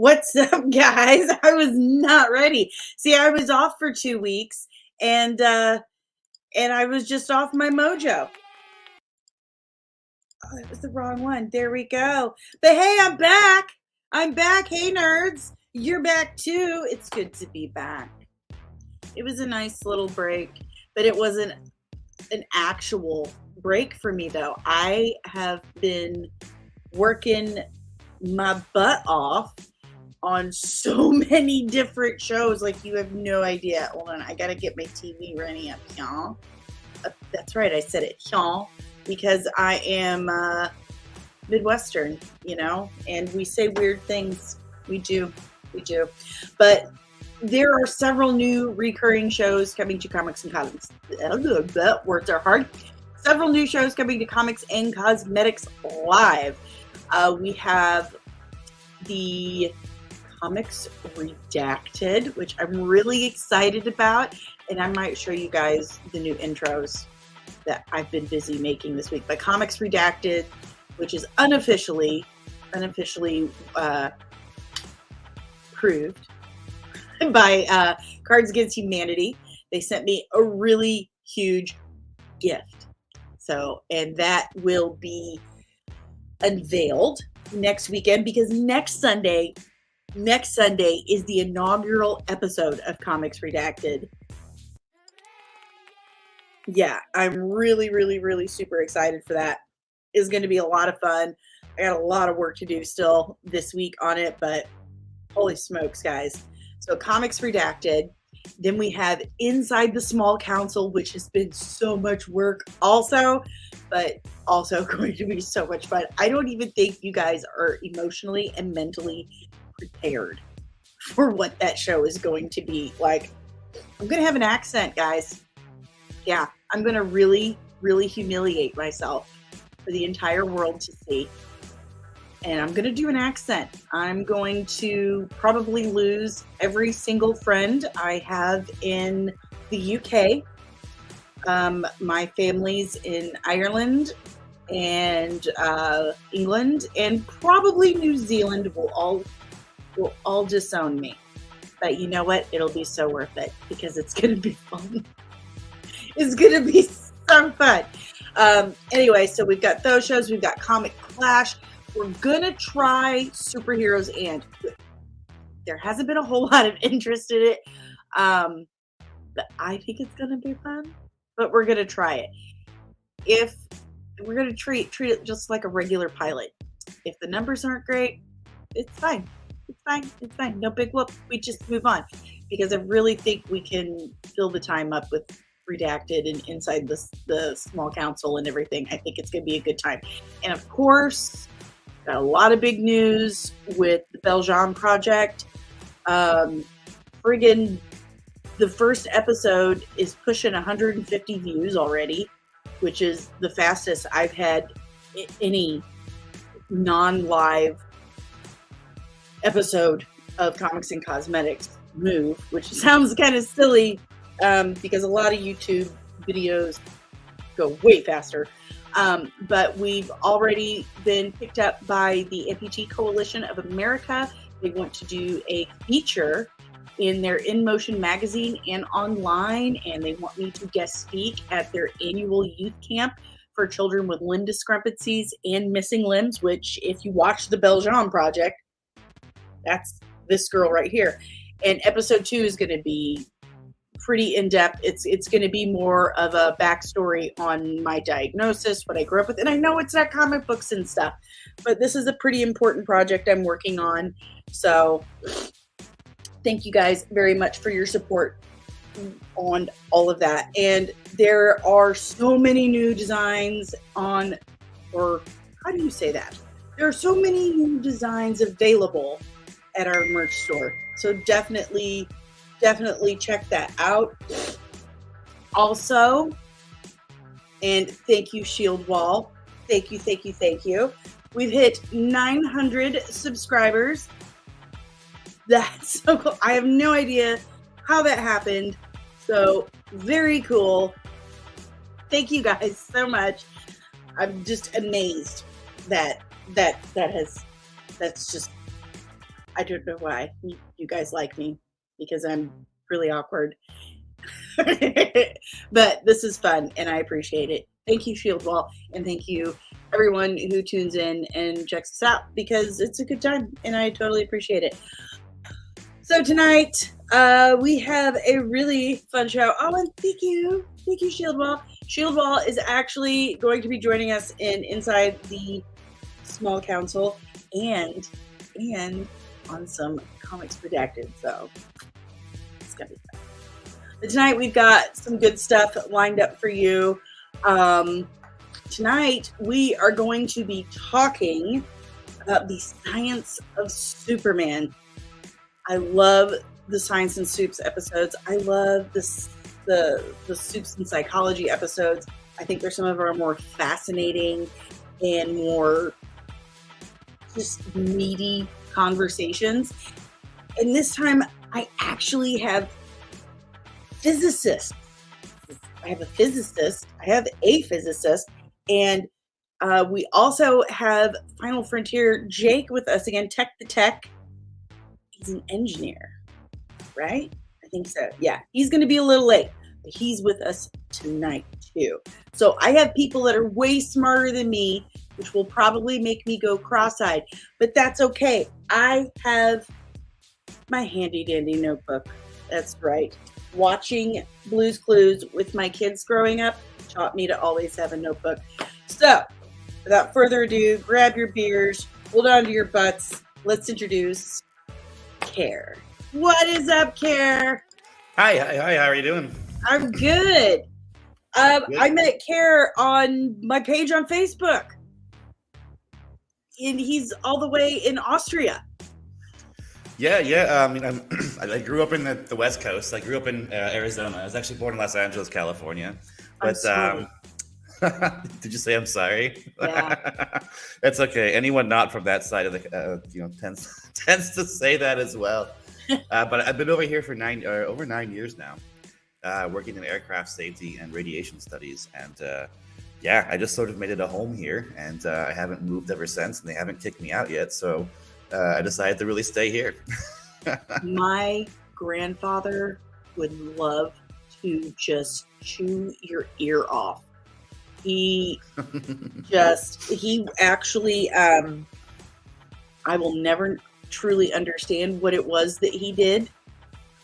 What's up, guys? I was not ready. See, I was off for 2 weeks and I was just off my mojo. Oh, that was the wrong one. There we go. But hey, I'm back. I'm back. Hey, nerds. You're back too. It's good to be back. It was a nice little break, but it wasn't an actual break for me, though. I have been working my butt off on so many different shows, like you have no idea. Hold on, I gotta get my TV ready up, y'all. That's right, I said it, y'all, because I am Midwestern, and we say weird things. We do. But there are several new recurring shows coming to Comics and Cosmetics. Words are hard. Several new shows coming to Comics and Cosmetics Live. We have the Comics Redacted, which I'm really excited about, and I might show you guys the new intros that I've been busy making this week. But Comics Redacted, which is unofficially approved by Cards Against Humanity. They sent me a really huge gift, and that will be unveiled next weekend, because next Sunday is the inaugural episode of Comics Redacted. Yeah, I'm really super excited for that. It's going to be a lot of fun. I got a lot of work to do still this week on it, but holy smokes, guys. So Comics Redacted. Then we have Inside the Small Council, which has been so much work also, but also going to be so much fun. I don't even think you guys are emotionally and mentally prepared for what that show is going to be like. I'm going to have an accent, guys. Yeah, I'm going to really humiliate myself for the entire world to see. And I'm going to do an accent. I'm going to probably lose every single friend I have in the UK. My family's in Ireland and England, and probably New Zealand will all disown me. But you know what? It'll be so worth it, because it's going to be fun. It's going to be so fun. Anyway, so we've got those shows. We've got Comic Clash. We're going to try Superheroes, and there hasn't been a whole lot of interest in it. But I think it's going to be fun. But we're going to try it. If we're going to treat it just like a regular pilot. If the numbers aren't great, it's fine. It's fine. No big whoop. We just move on, because I really think we can fill the time up with Redacted and Inside the Small Council and everything. I think it's going to be a good time. And of course, got a lot of big news with the Belgium project. Friggin' the first episode is pushing 150 views already, which is the fastest I've had any non-live episode of Comics and Cosmetics move, which sounds kind of silly, because a lot of YouTube videos go way faster. But we've already been picked up by the Amputee Coalition of America. They want to do a feature in their In Motion magazine and online, and they want me to guest speak at their annual youth camp for children with limb discrepancies and missing limbs, which, if you watch the Belgium project, that's this girl right here. And episode 2 is going to be pretty in-depth. It's going to be more of a backstory on my diagnosis, what I grew up with. And I know it's not comic books and stuff, but this is a pretty important project I'm working on. So thank you guys very much for your support on all of that. And there are so many new designs or how do you say that? There are so many new designs available at our merch store. So definitely check that out. Also, and thank you, Shield Wall. Thank you. We've hit 900 subscribers. That's so cool. I have no idea how that happened. So very cool. Thank you guys so much. I'm just amazed that's just, I don't know why you guys like me, because I'm really awkward. But this is fun and I appreciate it. Thank you, Shield Wall, and thank you everyone who tunes in and checks us out, because it's a good time and I totally appreciate it. So tonight we have a really fun show. Oh, and thank you, Shield Wall. Shield Wall is actually going to be joining us inside the small council and on some comics redacted. So it's gonna be fun. But tonight we've got some good stuff lined up for you. Tonight we are going to be talking about the science of Superman. I love the Science and Supes episodes. I love the Supes and Psychology episodes. I think they're some of our more fascinating and more just meaty conversations. And this time I actually have physicists. I have a physicist. I have a physicist. And we also have Final Frontier Jake with us again, Tech the Tech. He's an engineer, right? I think so. Yeah, he's going to be a little late, but he's with us tonight too. So I have people that are way smarter than me, which will probably make me go cross-eyed, but that's okay. I have my handy dandy notebook. That's right. Watching Blue's Clues with my kids growing up taught me to always have a notebook. So without further ado, grab your beers, hold on to your butts. Let's introduce Keir. What is up, Keir? Hi, how are you doing? I'm good. I met Keir on my page on Facebook, and he's all the way in Austria. Yeah. I mean, I grew up in the West Coast. I grew up in Arizona. I was actually born in Los Angeles, California. But did you say I'm sorry? Yeah. That's okay. Anyone not from that side of the tends to say that as well. But I've been over here for over 9 years now, working in aircraft safety and radiation studies. And I just sort of made it a home here, and I haven't moved ever since, and they haven't kicked me out yet. So I decided to really stay here. My grandfather would love to just chew your ear off. He actually, I will never truly understand what it was that he did.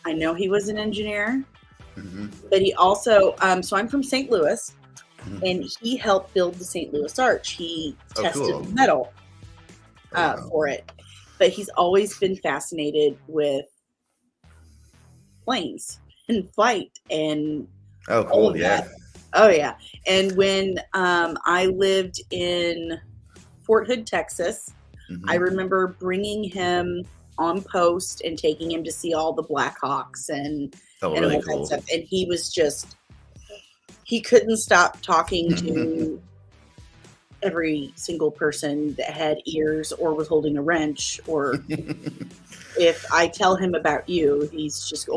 I know he was an engineer, but he also, so I'm from St. Louis, and he helped build the St. Louis Arch. He tested metal for it. But he's always been fascinated with planes and flight and all of that. Oh, yeah. And when I lived in Fort Hood, Texas, I remember bringing him on post and taking him to see all the Black Hawks and all that stuff. And he was he couldn't stop talking to every single person that had ears or was holding a wrench, or if I tell him about you, he's just, I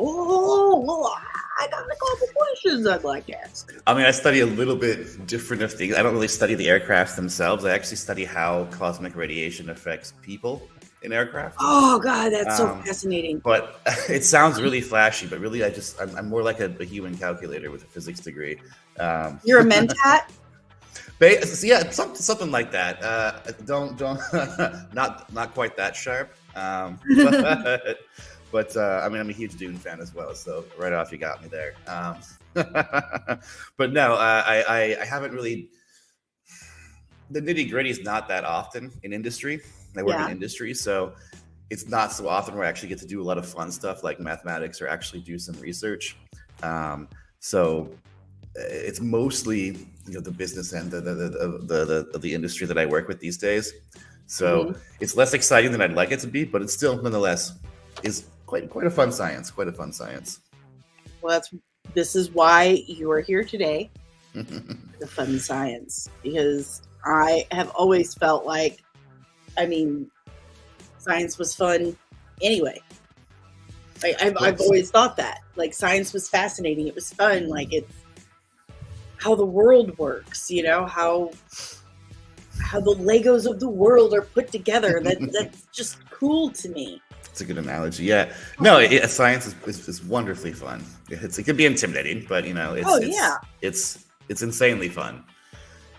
got a couple questions I'd like to ask. I mean, I study a little bit different of things. I don't really study the aircrafts themselves. I actually study how cosmic radiation affects people in aircraft. Oh God, that's so fascinating. But it sounds really flashy, but really I'm more like a human calculator with a physics degree. You're a mentat? Yeah, something like that. Don't not quite that sharp. But I mean, I'm a huge Dune fan as well, so right off you got me there. But no, I haven't really. The nitty gritty is not that often in industry. I work in industry, so it's not so often where I actually get to do a lot of fun stuff like mathematics or actually do some research. So it's mostly the business end of the industry that I work with these days. So it's less exciting than I'd like it to be, but it's still nonetheless is quite a fun science. Quite a fun science. Well, this is why you are here today, the fun science, because I have always felt like, I mean, science was fun anyway. I've always thought that, like, science was fascinating. It was fun. Like, it's how the world works, how the Legos of the world are put together. That's just cool to me. It's a good analogy. Yeah. Science is wonderfully fun. It can be intimidating, but it's insanely fun.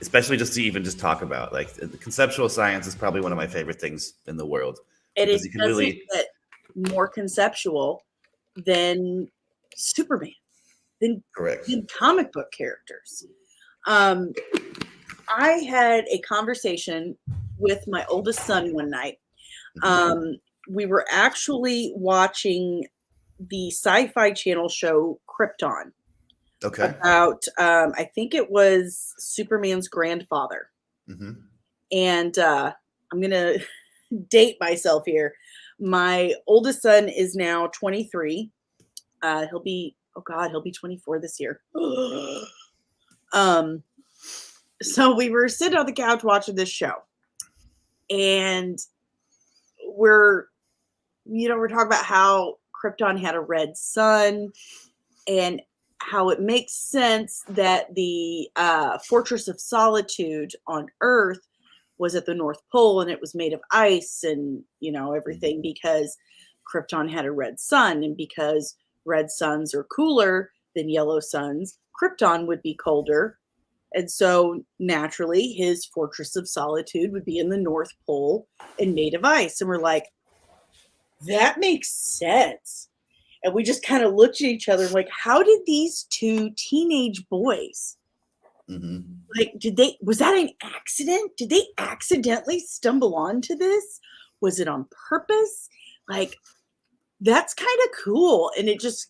Especially just to even just talk about, like, the conceptual science is probably one of my favorite things in the world. And because it you can doesn't really get more conceptual than Superman, than correct. comic book characters. I had a conversation with my oldest son one night. We were actually watching the Sci-Fi Channel show Krypton. Okay. About I think it was Superman's grandfather. And I'm gonna date myself here. My oldest son is now 23. He'll be 24 this year. So we were sitting on the couch watching this show, and we're talking about how Krypton had a red sun, and how it makes sense that the Fortress of Solitude on Earth was at the North Pole, and it was made of ice and everything, because Krypton had a red sun, and because red suns are cooler than yellow suns, Krypton would be colder. And so naturally his Fortress of Solitude would be in the North Pole and made of ice. And we're like, that makes sense. And we just kind of looked at each other like, how did these two teenage boys, like, was that an accident? Did they accidentally stumble onto this? Was it on purpose? Like, that's kind of cool. And it just,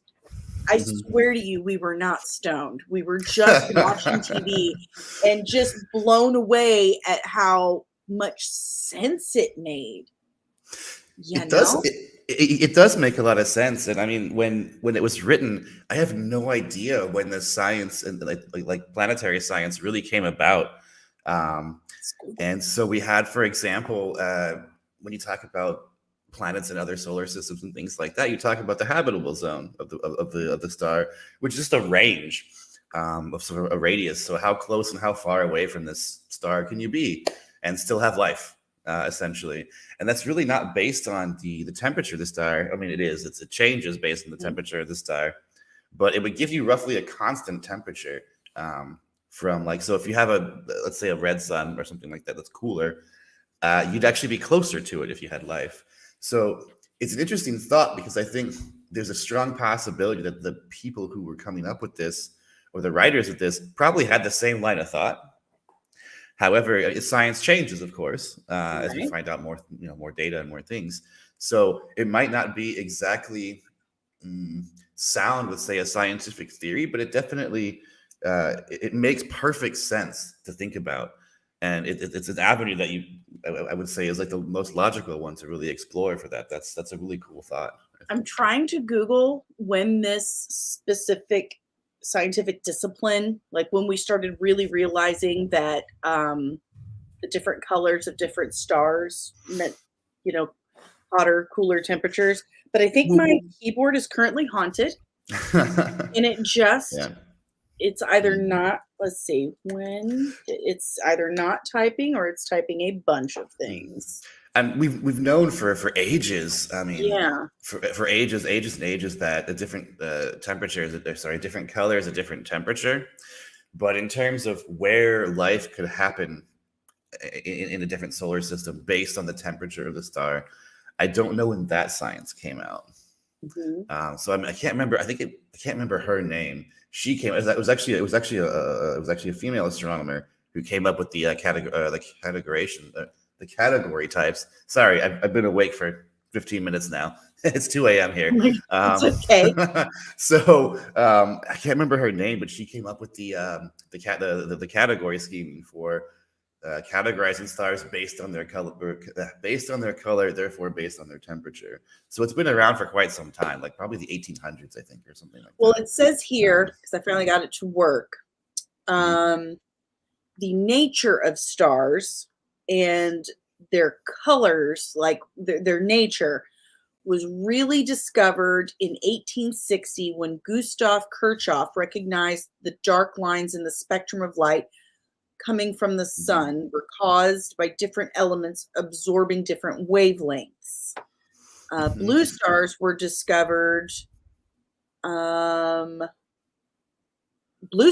I swear to you, we were not stoned. We were just watching TV and just blown away at how much sense it made. It does make a lot of sense. And I mean, when it was written, I have no idea when the science and like planetary science really came about. And so we had, for example, when you talk about planets and other solar systems and things like that, you talk about the habitable zone of the star, which is just a range of sort of a radius. So how close and how far away from this star can you be and still have life, essentially? And that's really not based on the temperature of the star. I mean, it changes based on the temperature of the star, but it would give you roughly a constant temperature from, like, so if you have let's say a red sun or something like that that's cooler, you'd actually be closer to it if you had life. So it's an interesting thought, because I think there's a strong possibility that the people who were coming up with this, or the writers of this, probably had the same line of thought. However, science changes, of course, as we find out more, more data and more things. So it might not be exactly sound with, say, a scientific theory, but it definitely it makes perfect sense to think about. And it's an avenue that I would say is like the most logical one to really explore for that. That's a really cool thought. I'm trying to Google when this specific scientific discipline, like when we started really realizing that the different colors of different stars meant, hotter, cooler temperatures. But I think my keyboard is currently haunted, and it just... It's either not, let's see, when it's either not typing or it's typing a bunch of things. And we've known for ages. I mean, for ages and ages, that the different temperatures, different colors, a different temperature. But in terms of where life could happen in a different solar system based on the temperature of the star, I don't know when that science came out. So I can't remember. I can't remember her name. She came. It was actually a female astronomer who came up with the category types. Sorry, I've been awake for 15 minutes now. It's 2 a.m. here. It's okay. So I can't remember her name, but she came up with the category scheme for categorizing stars based on their color, therefore based on their temperature. So it's been around for quite some time, like probably the 1800s, I think, or something like that. Well, it says here, because I finally got it to work, the nature of stars and their colors, like their nature, was really discovered in 1860 when Gustav Kirchhoff recognized the dark lines in the spectrum of light coming from the sun were caused by different elements absorbing different wavelengths. Blue stars were discovered. Blue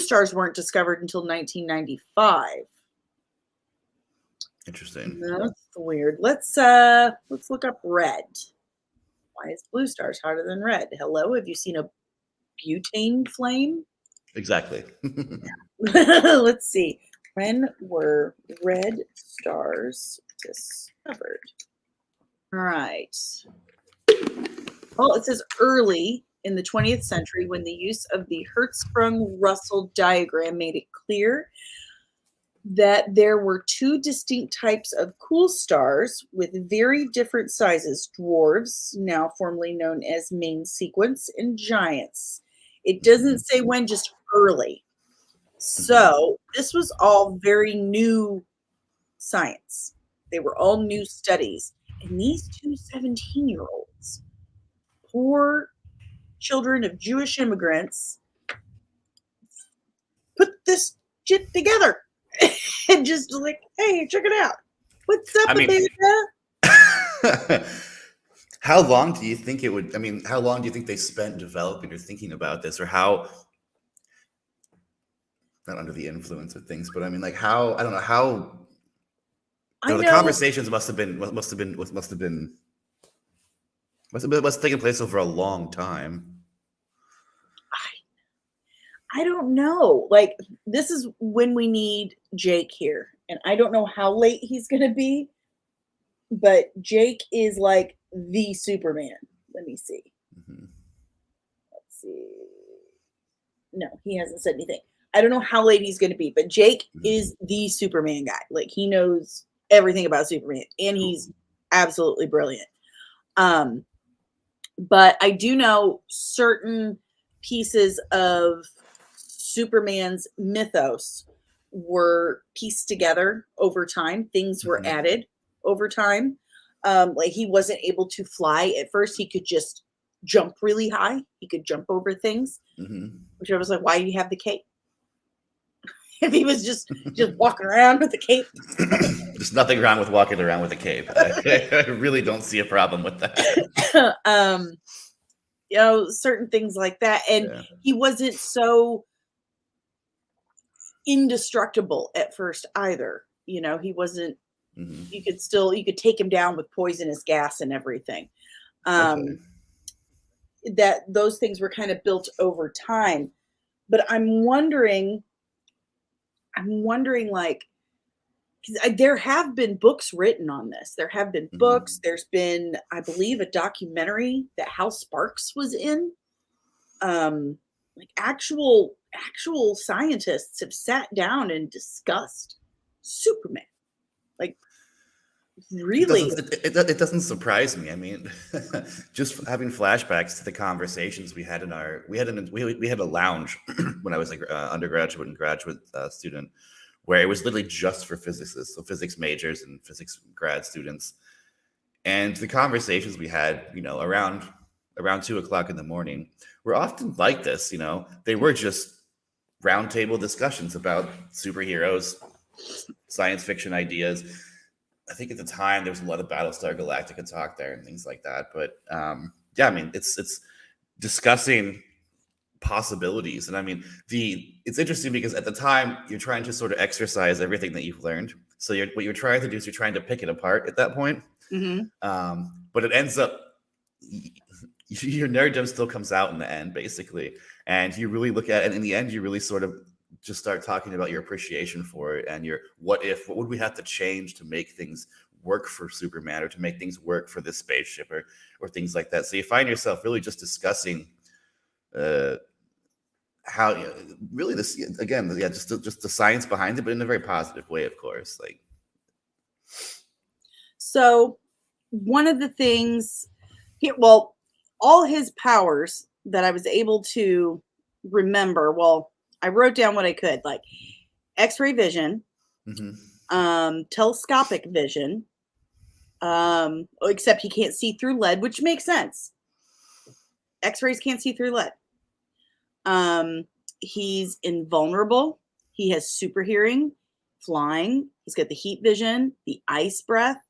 stars weren't discovered until 1995. Interesting. That's weird. Let's look up red. Why is blue stars hotter than red? Hello, have you seen a butane flame? Exactly. Let's see. When were red stars discovered? All right. Well, it says early in the 20th century when the use of the Hertzsprung-Russell diagram made it clear that there were two distinct types of cool stars with very different sizes, dwarfs, now formerly known as main sequence, and giants. It doesn't say when, just early. So this was all very new science. They were all new studies. And these two 17-year-olds, poor children of Jewish immigrants, put this shit together. And just like, hey, check it out. What's up, Amanda? How long do you think it would? I mean, how long do you think they spent developing or thinking about this, or how? Not under the influence of things, but I mean, like how? I don't know how. The conversations must have taken place over a long time. I don't know. Like, this is when we need Jake here. And I don't know how late he's going to be, but Jake is like the Superman. Let me see. Let's see. No, he hasn't said anything. I don't know how late he's going to be, but Jake is the Superman guy. Like, he knows everything about Superman, and he's absolutely brilliant. But I do know certain pieces of Superman's mythos were pieced together over time. Things were added over time. Like, he wasn't able to fly at first. He could just jump really high. He could jump over things, which I was like, why do you have the cape? If he was just walking around with the cape. There's nothing wrong with walking around with a cape. I really don't see a problem with that. You know, certain things like that. And he wasn't so indestructible at first either. You know, he wasn't, you could take him down with poisonous gas and everything. That those things were kind of built over time. But I'm wondering like, there have been books written on this. There have been books. There's been, I believe, a documentary that Hal Sparks was in. Like, actual scientists have sat down and discussed Superman. Like, really, it doesn't surprise me. I mean, just having flashbacks to the conversations we had we had a lounge when I was like undergraduate and graduate student, where it was literally just for physicists, so physics majors and physics grad students. And the conversations we had, you know, around 2:00 in the morning were often like this. You know, they were just roundtable discussions about superheroes, science fiction ideas. I think at the time there was a lot of Battlestar Galactica talk there and things like that. But yeah, I mean, it's discussing possibilities. And I mean, it's interesting because at the time you're trying to sort of exercise everything that you've learned. So what you're trying to do is you're trying to pick it apart at that point. But it ends up, your nerddom still comes out in the end, basically. And you really look at it, and in the end, you really sort of just start talking about your appreciation for it and your what would we have to change to make things work for Superman, or to make things work for this spaceship, or things like that. So you find yourself really just discussing how, you know, really this, again, just the science behind it, but in a very positive way, of course. Like, so one of the things here, well, all his powers that I was able to remember, well, I wrote down what I could, like X-ray vision, telescopic vision, except he can't see through lead, which makes sense. X-rays can't see through lead. He's invulnerable. He has super hearing, flying. He's got the heat vision, the ice breath.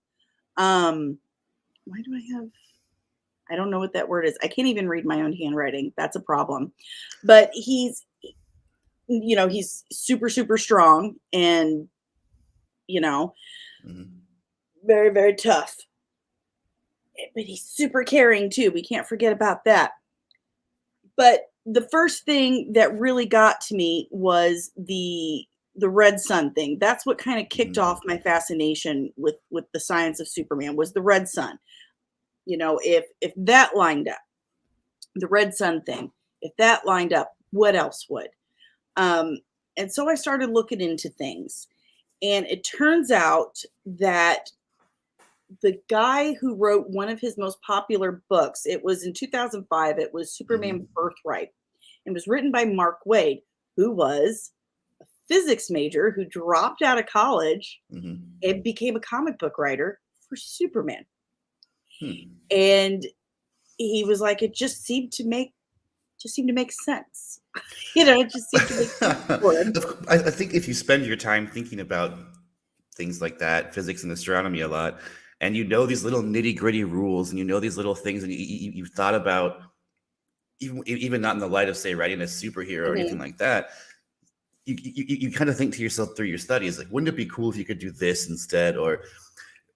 Why do I have I don't know what that word is. I can't even read my own handwriting. That's a problem. But he's, he's super, super strong and, you know, Mhm. very, very tough. But he's super caring too. We can't forget about that. But the first thing that really got to me was the red sun thing. That's what kind of kicked Mhm. off my fascination with the science of Superman was the red sun. If that lined up, the red sun thing, if that lined up, what else would? Um, and so I started looking into things. And it turns out that the guy who wrote one of his most popular books, it was in 2005, it was Superman Mhm. Birthright. It was written by Mark Waid, who was a physics major who dropped out of college Mhm. and became a comic book writer for Superman. Hmm. And he was like, it just seemed to make sense. It just seemed to make sense for him. I think if you spend your time thinking about things like that, physics and astronomy a lot, and you know these little nitty gritty rules, and you know these little things, and you've thought about even not in the light of say writing a superhero or anything Mhm. like that. You kind of think to yourself through your studies, like, wouldn't it be cool if you could do this instead? Or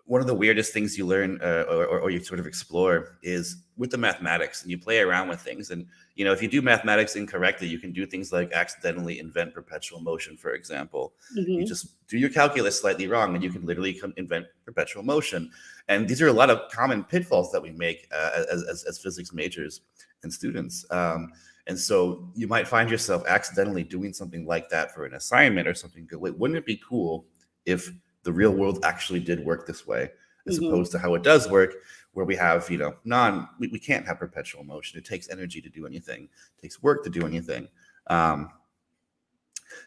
one of the weirdest things you learn or you sort of explore is with the mathematics, and you play around with things. And if you do mathematics incorrectly, you can do things like accidentally invent perpetual motion, for example. You Mhm. just do your calculus slightly wrong and you can literally invent perpetual motion. And these are a lot of common pitfalls that we make as physics majors and students. And so you might find yourself accidentally doing something like that for an assignment or something good. Wouldn't it be cool if the real world actually did work this way, as Mhm. opposed to how it does work, where we have, we can't have perpetual motion. It takes energy to do anything. It takes work to do anything. Um,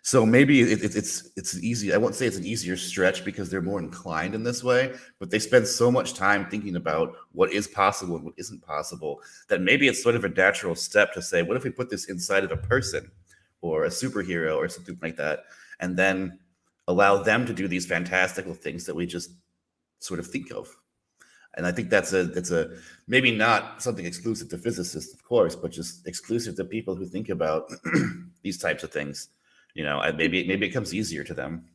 so maybe it's an easy. I won't say it's an easier stretch because they're more inclined in this way, but they spend so much time thinking about what is possible and what isn't possible that maybe it's sort of a natural step to say, what if we put this inside of a person or a superhero or something like that, and then allow them to do these fantastical things that we just sort of think of. And I think that's a maybe not something exclusive to physicists, of course, but just exclusive to people who think about these types of things. Maybe it comes easier to them.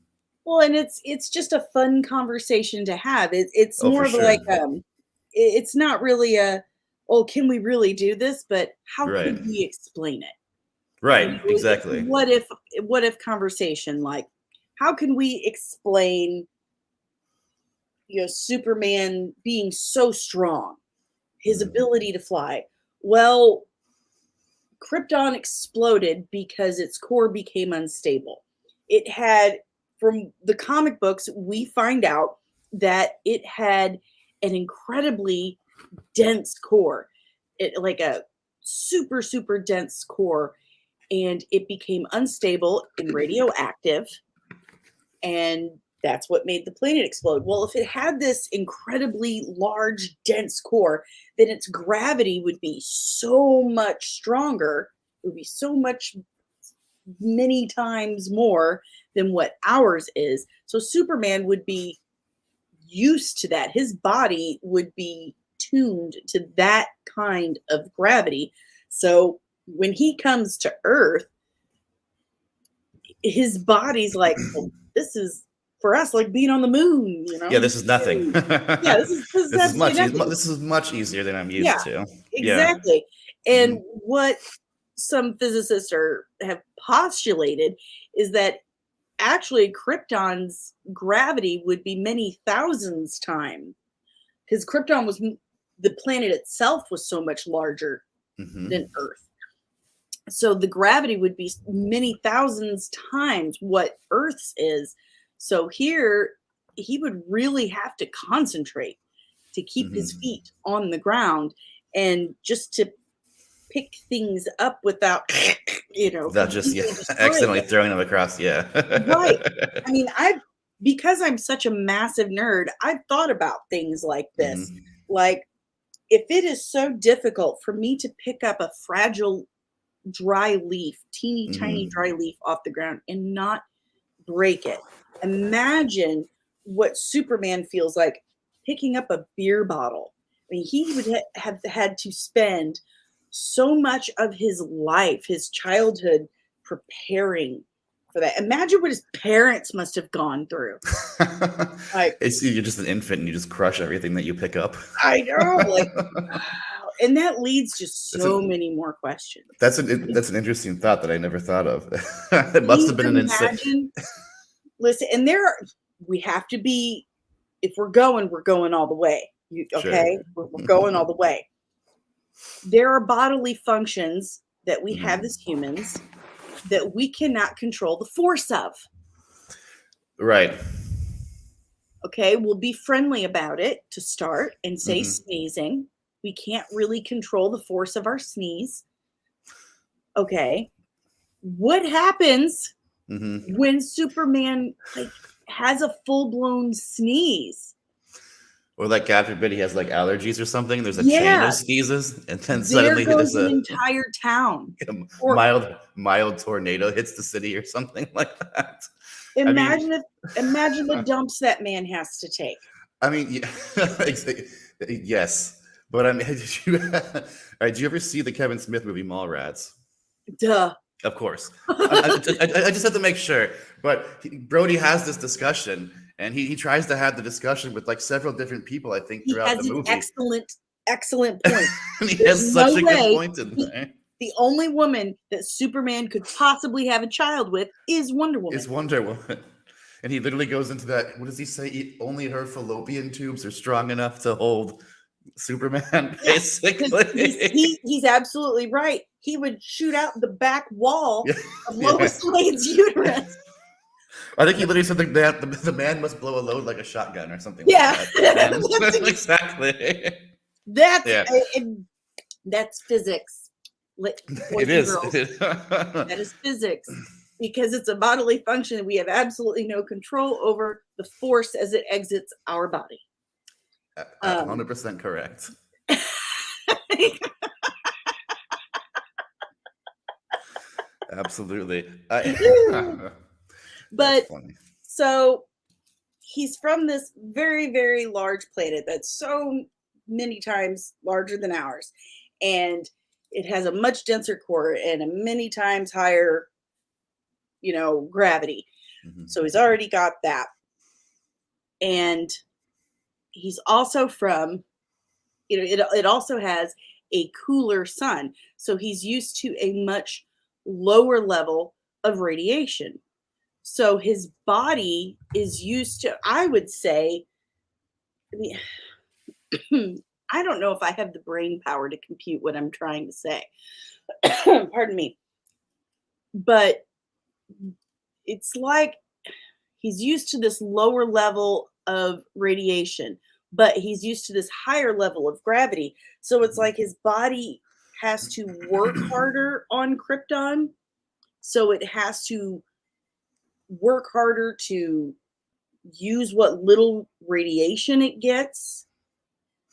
Well, and it's just a fun conversation to have. It's Oh, more for of like, sure. it's not really oh, can we really do this? But how Right. could we explain it? Right. It's Exactly. what if conversation, like, how can we explain, Superman being so strong, his Mhm. ability to fly? Well, Krypton exploded because its core became unstable. It had, from the comic books, we find out that it had an incredibly dense core, like a super, super dense core, and it became unstable and radioactive. And that's what made the planet explode. Well, if it had this incredibly large, dense core, then its gravity would be so much stronger. It would be so much, many times more than what ours is. So Superman would be used to that. His body would be tuned to that kind of gravity. So when he comes to Earth, his body's like, well, this is for us like being on the moon, Yeah, this is nothing. Yeah, this is absolutely nothing. This is much easier than I'm Yeah, used to. Yeah. exactly. Hmm. And what some physicists have postulated is that actually Krypton's gravity would be many thousands times, because Krypton was the planet itself was so much larger than Hmm. Earth. So the gravity would be many thousands times what Earth's is. So here he would really have to concentrate to keep his Hmm. feet on the ground and just to pick things up without, Without just, yeah, completely destroying accidentally it. throwing them across. Yeah. Right. I mean, because I'm such a massive nerd, I've thought about things like this. Hmm. Like, if it is so difficult for me to pick up a fragile dry leaf, teeny tiny Hmm. dry leaf off the ground and not break it. Imagine what Superman feels like picking up a beer bottle. mean, he would have had to spend so much of his life, his childhood, preparing for that. Imagine what his parents must have gone through. Like, You're just an infant and you just crush everything that you pick up. I know, like, wow. And that leads to so many more questions. That's an interesting thought that I never thought of. It Can must you have been an insane. imagine? Listen, and we have to be, if we're going all the way. Okay? Sure. We're going all the way. There are bodily functions that we have as humans that we cannot control the force of. Right. Okay, we'll be friendly about it to start and say sneezing. We can't really control the force of our sneeze. Okay. What happens when Superman has a full-blown sneeze? Or like, God forbid, he has like allergies or something. There's a chain of sneezes, and then suddenly there's an entire town. Mild tornado hits the city or something like that. Imagine the dumps that man has to take. I mean, yes, but I mean, did you ever see the Kevin Smith movie Mallrats? Duh. Of course. I just have to make sure. But Brody has this discussion, and he tries to have the discussion with like several different people, I think, throughout the movie. He has an excellent point. And he has such a good point in there. The only woman that Superman could possibly have a child with is Wonder Woman. And he literally goes into that. What does he say? Only her fallopian tubes are strong enough to hold Superman, basically. He's absolutely right. He would shoot out the back wall of Lois Lane's uterus. I think he literally said that the man must blow a load like a shotgun or something like that. Exactly. That's physics. It is. That is physics. Because it's a bodily function, we have absolutely no control over the force as it exits our body. 100% correct. Absolutely. But so he's from this very, very large planet that's so many times larger than ours. And it has a much denser core and a many times higher, gravity. So he's already got that. And he's also from, it also has a cooler sun. So he's used to a much lower level of radiation. So his body is used to, I would say, I don't know if I have the brain power to compute what I'm trying to say. Pardon me. But it's like he's used to this lower level of radiation, but he's used to this higher level of gravity. So it's like his body has to work harder on Krypton. So it has to work harder to use what little radiation it gets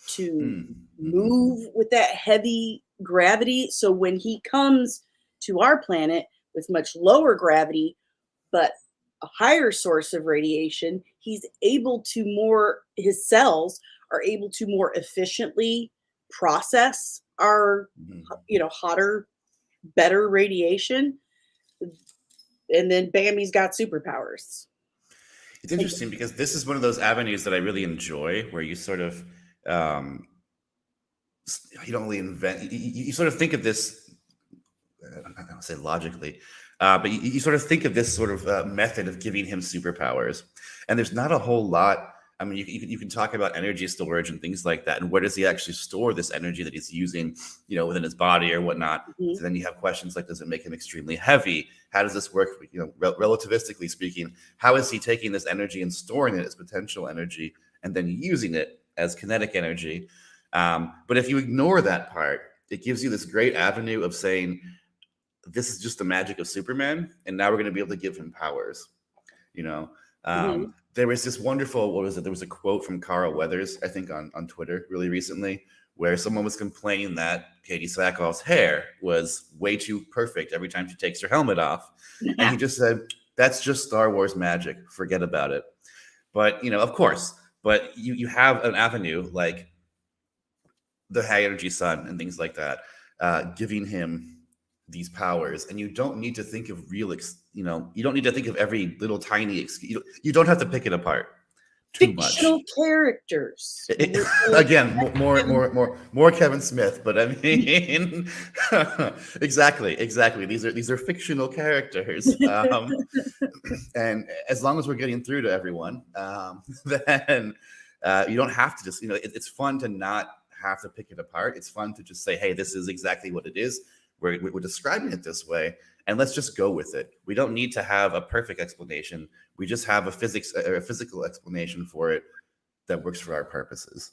to move with that heavy gravity. So when he comes to our planet with much lower gravity, but a higher source of radiation, he's able to his cells are able to more efficiently process our, hotter, better radiation. And then bam, he's got superpowers. It's interesting because this is one of those avenues that I really enjoy, where you sort of, you don't really invent, you sort of think of this, I don't say logically, but you sort of think of this sort of method of giving him superpowers. And there's not a whole lot. I mean, you can talk about energy storage and things like that. And where does he actually store this energy that he's using, within his body or whatnot? So then you have questions like, does it make him extremely heavy? How does this work? Relativistically speaking, how is he taking this energy and storing it as potential energy and then using it as kinetic energy? But if you ignore that part, it gives you this great avenue of saying, this is just the magic of Superman, and now we're going to be able to give him powers. There was this wonderful, there was a quote from Carl Weathers, I think on Twitter really recently, where someone was complaining that Katie Sackhoff's hair was way too perfect every time she takes her helmet off. And he just said, that's just Star Wars magic. Forget about it. But, of course, but you have an avenue like the high energy sun and things like that, giving him these powers. And you don't need to think of you don't need to think of every little tiny you don't have to pick it apart too much. Fictional characters. Again, more Kevin Smith, but I mean, exactly. These are fictional characters, and as long as we're getting through to everyone, then you don't have to just it's fun to not have to pick it apart. It's fun to just say, hey, this is exactly what it is. We're describing it this way, and let's just go with it. We don't need to have a perfect explanation. We just have a physical explanation for it that works for our purposes.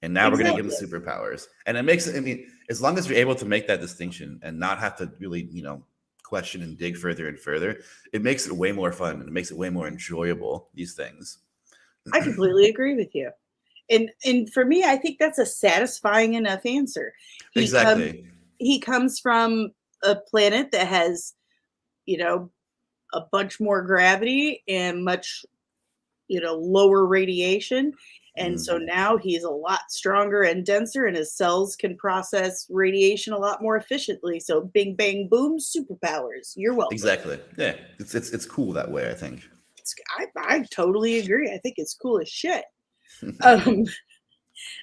And now we're going to give them superpowers. And it makes it, as long as you're able to make that distinction and not have to really, question and dig further and further, it makes it way more fun and it makes it way more enjoyable, these things. I completely agree with you. And for me, I think that's a satisfying enough answer. Exactly. He comes from a planet that has, a bunch more gravity and much, lower radiation. And so now he's a lot stronger and denser, and his cells can process radiation a lot more efficiently. So bing, bang, boom, superpowers. You're welcome. Exactly. Yeah. It's cool that way, I think. I totally agree. I think it's cool as shit.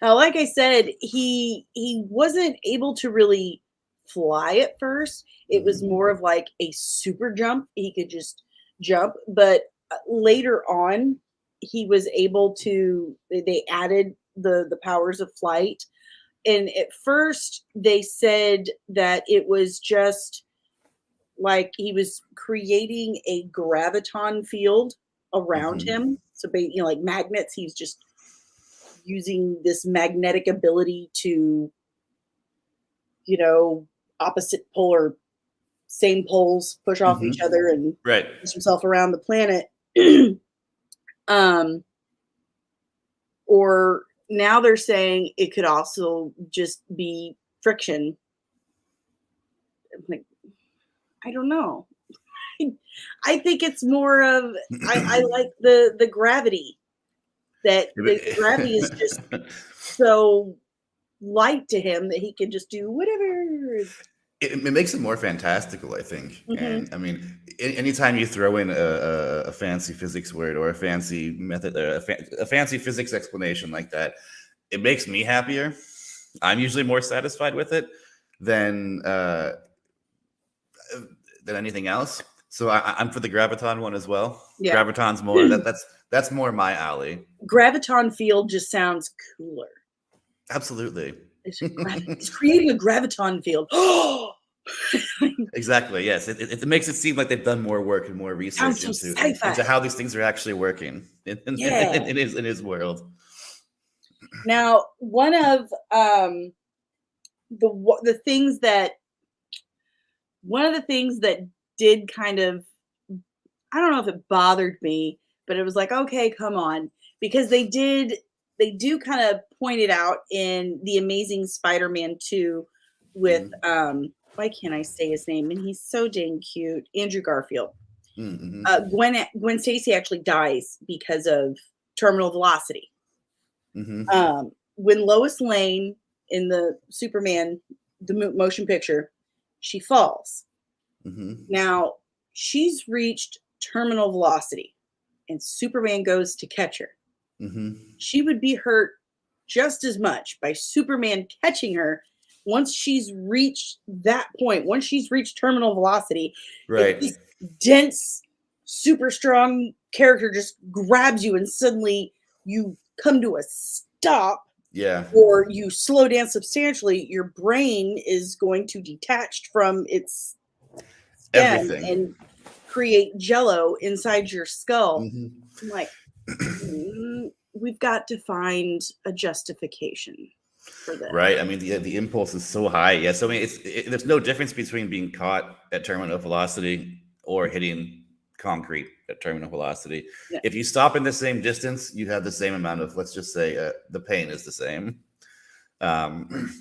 Now, like I said, he wasn't able to really fly at first. It was more of like a super jump. He could just jump, but later on, he was able to. They added the powers of flight, and at first they said that it was just like he was creating a graviton field around him. So, like magnets, he's just using this magnetic ability to, opposite pole or same poles push off each other and push himself around the planet. Or now they're saying it could also just be friction. Like, I don't know. I think it's more of I like the gravity. That the gravity is just so light to him that he can just do whatever. It makes it more fantastical, I think. And I mean, anytime you throw in a fancy physics word or a fancy method, a fancy physics explanation like that, it makes me happier. I'm usually more satisfied with it than anything else. So I'm for the graviton one as well. Yeah. Graviton's more that's more my alley. Graviton field just sounds cooler. Absolutely. It's creating a graviton field. Exactly. Yes. It makes it seem like they've done more work and more research into how these things are actually working in his world. Now, one of the things that did kind of, I don't know if it bothered me, but it was like, okay, come on, because they do kind of point it out in The Amazing Spider-Man 2 with why can't I say his name? And he's so dang cute, Andrew Garfield. Gwen Stacy actually dies because of terminal velocity. When Lois Lane in the Superman the motion picture, she falls. Now she's reached terminal velocity, and Superman goes to catch her. She would be hurt just as much by Superman catching her once she's reached that point. Once she's reached terminal velocity, right? This dense, super strong character just grabs you, and suddenly you come to a stop. Yeah. Or you slow down substantially. Your brain is going to detach from its stem and create jello inside your skull. I'm like, we've got to find a justification for this. Right. I mean, the impulse is so high. Yeah. So I mean, there's no difference between being caught at terminal velocity or hitting concrete at terminal velocity. Yeah. If you stop in the same distance, you have the same amount of, let's just say, the pain is the same.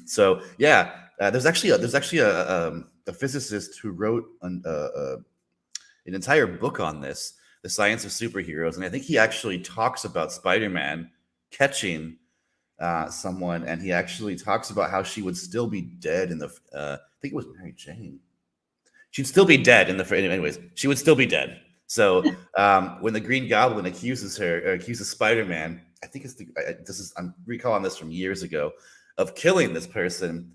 So yeah, there's actually a physicist who wrote an entire book on this, The Science of Superheroes, and I think he actually talks about Spider-Man catching someone, and he actually talks about how she would still be dead in the. I think it was Mary Jane. She'd still be dead in the. Anyways, she would still be dead. So when the Green Goblin accuses Spider-Man, I think I'm recalling this from years ago, of killing this person.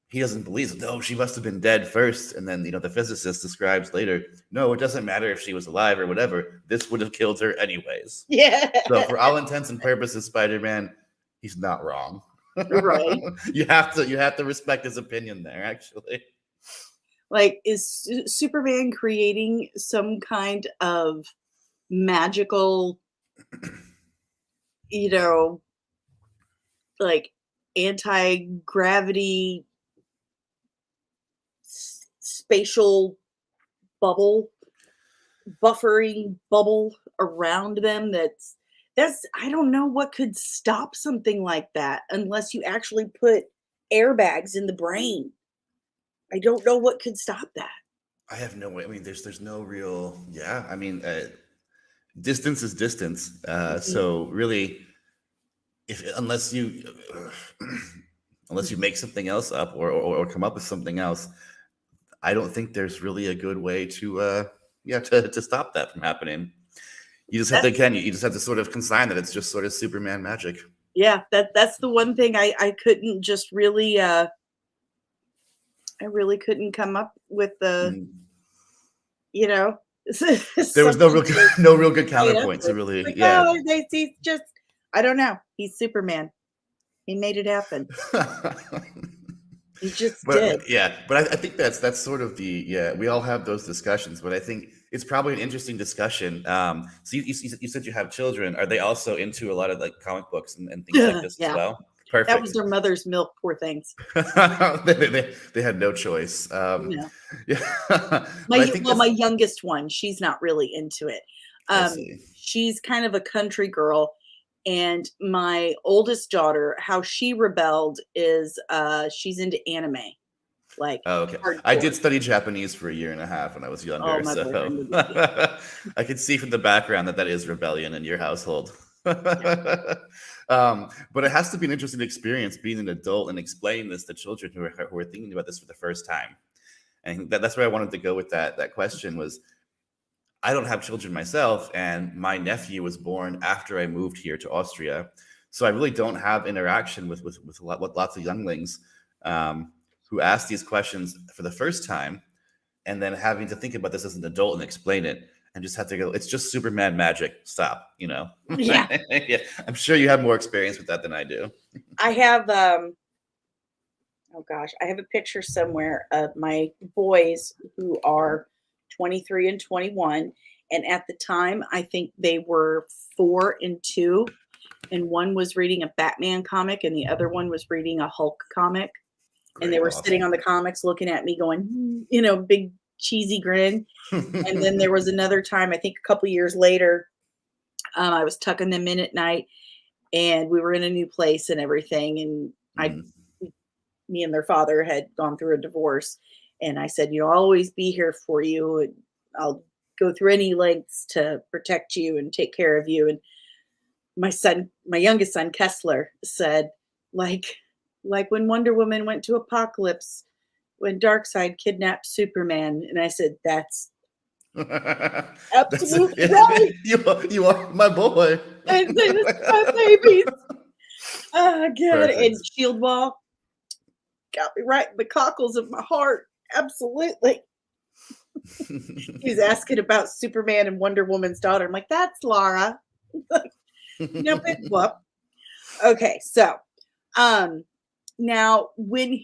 He doesn't believe it. No, she must have been dead first. And then, the physicist describes later, no, it doesn't matter if she was alive or whatever. This would have killed her anyways. Yeah. So for all intents and purposes, Spider-Man, he's not wrong. Right. You have to respect his opinion there, actually. Like, is Superman creating some kind of magical, like anti-gravity spatial bubble, buffering bubble around them? That's I don't know what could stop something like that unless you actually put airbags in the brain. I don't know what could stop that. I have no way. I mean, there's no real. Yeah, I mean, distance is distance. So really, unless you make something else up or come up with something else, I don't think there's really a good way to stop that from happening. You just have to sort of consign that it's just sort of Superman magic. Yeah, that's the one thing I couldn't just really I really couldn't come up with the there was no real good counterpoint to really he's just, I don't know, he's Superman. He made it happen. He just did. Yeah, but I think that's sort of we all have those discussions, but I think it's probably an interesting discussion. So you said you have children. Are they also into a lot of like comic books and things like this as well? Perfect. That was their mother's milk, poor things. they had no choice. No. Yeah. My youngest one, she's not really into it. She's kind of a country girl. And my oldest daughter, how she rebelled is she's into anime. Like, okay. Hardcore. I did study Japanese for 1.5 years when I was younger. So I could see from the background that is rebellion in your household. Yeah. But it has to be an interesting experience being an adult and explaining this to children who are thinking about this for the first time. And that's where I wanted to go with that question was, I don't have children myself, and my nephew was born after I moved here to Austria. So I really don't have interaction with lots of younglings who ask these questions for the first time, and then having to think about this as an adult and explain it, and just have to go, it's just Superman magic. Stop, Yeah. Yeah. I'm sure you have more experience with that than I do. I have, I have a picture somewhere of my boys who are 23 and 21. And at the time, I think they were 4 and 2. And one was reading a Batman comic and the other one was reading a Hulk comic. Great, and they were sitting on the comics looking at me going, big cheesy grin. And then there was another time, I think a couple years later, I was tucking them in at night and we were in a new place and everything. And me and their father had gone through a divorce. And I said, I'll always be here for you. And I'll go through any lengths to protect you and take care of you. And my youngest son, Kessler, said, like when Wonder Woman went to Apocalypse, when Darkseid kidnapped Superman. And I said, that's absolutely right. You are my boy. And my babies. Oh, God. Perfect. And Shield Wall got me right in the cockles of my heart. Absolutely. He's asking about Superman and Wonder Woman's daughter. I'm like, that's Laura. Big whoop. Okay, so now when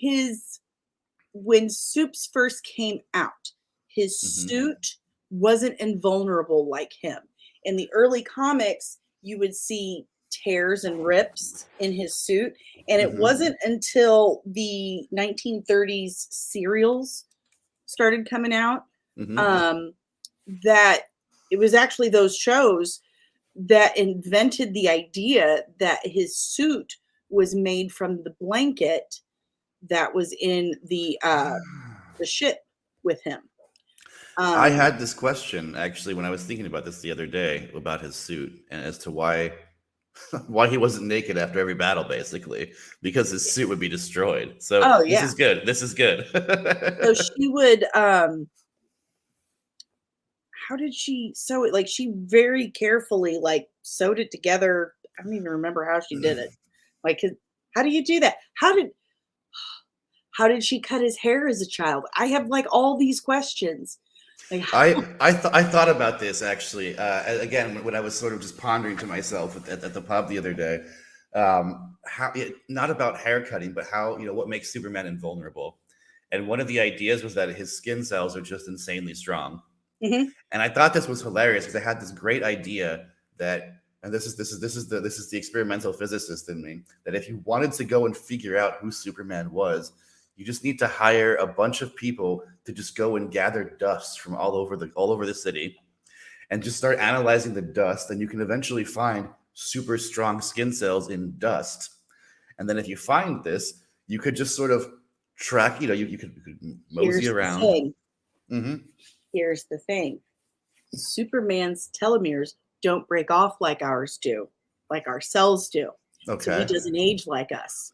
Supes first came out, his suit wasn't invulnerable like him. In the early comics, you would see tears and rips in his suit, and it wasn't until the 1930s serials started coming out that it was actually those shows that invented the idea that his suit was made from the blanket that was in the ship with him. I had this question actually when I was thinking about this the other day about his suit and as to why why he wasn't naked after every battle, basically, because his suit would be destroyed. So Oh this yeah. is good. This is good. So she would how did she sew it? Like she very carefully like sewed it together. I don't even remember how she did it. Like how do you do that? How did she cut his hair as a child? I have like all these questions. Like I thought about this actually again when I was sort of just pondering to myself at the pub the other day. How not about hair cutting, but how what makes Superman invulnerable. And one of the ideas was that his skin cells are just insanely strong. mhm, And I thought this was hilarious because I had this great idea that, and this is the experimental physicist in me, that if you wanted to go and figure out who Superman was, you just need to hire a bunch of people to just go and gather dust from all over the city and just start analyzing the dust, and you can eventually find super strong skin cells in dust. And then if you find this, you could just sort of track, you could mosey here's the around. thing. Mm-hmm. Here's the thing. Superman's telomeres don't break off like ours do, like our cells do. So he Okay. doesn't age like us.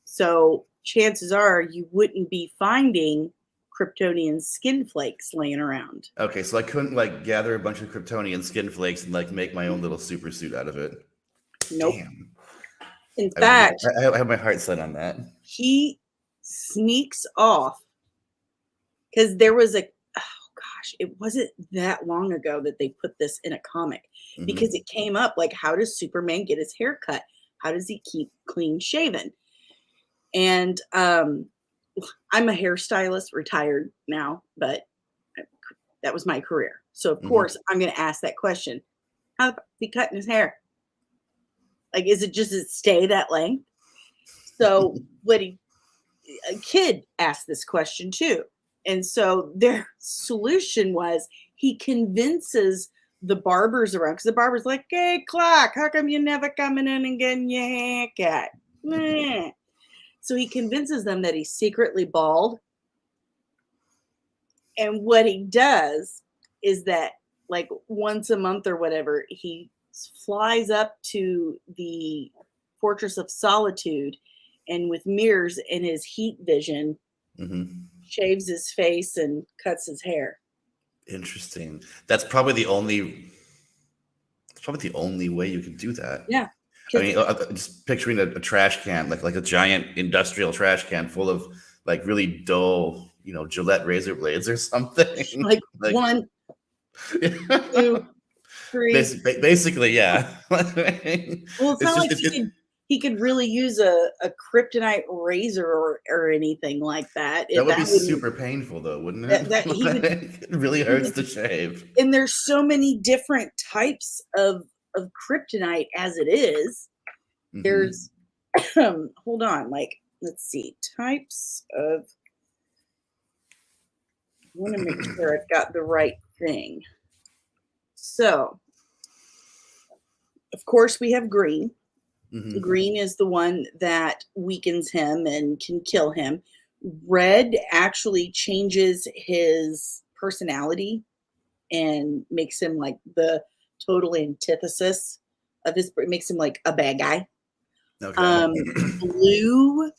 So chances are you wouldn't be finding Kryptonian skin flakes laying around. Okay, so I couldn't like gather a bunch of Kryptonian skin flakes and like make my own little super suit out of it. Nope. Damn. In fact, I have my heart set on that. he sneaks off because there was a, oh gosh, it wasn't that long ago that they put this in a comic because it came up like, how does Superman get his hair cut? How does he keep clean shaven? And I'm a hairstylist, retired now, but that was my career. So of course I'm going to ask that question. How is he cutting his hair? Like, is it just it stay that length? So a kid asked this question too. And so their solution was he convinces the barbers around, because the barber's like, hey, Clark, how come you never coming in and getting your hair cut? Meh. So he convinces them that he's secretly bald. And what he does is that, like, once a month or whatever, he flies up to the Fortress of Solitude and with mirrors in his heat vision, shaves his face and cuts his hair. Interesting. That's probably the only way you can do that. Yeah. I mean, just picturing a trash can, like a giant industrial trash can full of like really dull, Gillette razor blades or something. Like 1, 2, 3. Basically, yeah. Well, it's not like he could really use a kryptonite razor or anything like that. That would be super painful, though, wouldn't it? That he would, It really hurts to shave. and there's so many different types of kryptonite as it is. There's hold on, like, let's see, types of, I want to make sure I've got the right thing. So of course we have green. Green is the one that weakens him and can kill him. Red actually changes his personality and makes him like the total antithesis of his, it makes him like a bad guy. Okay. Blue,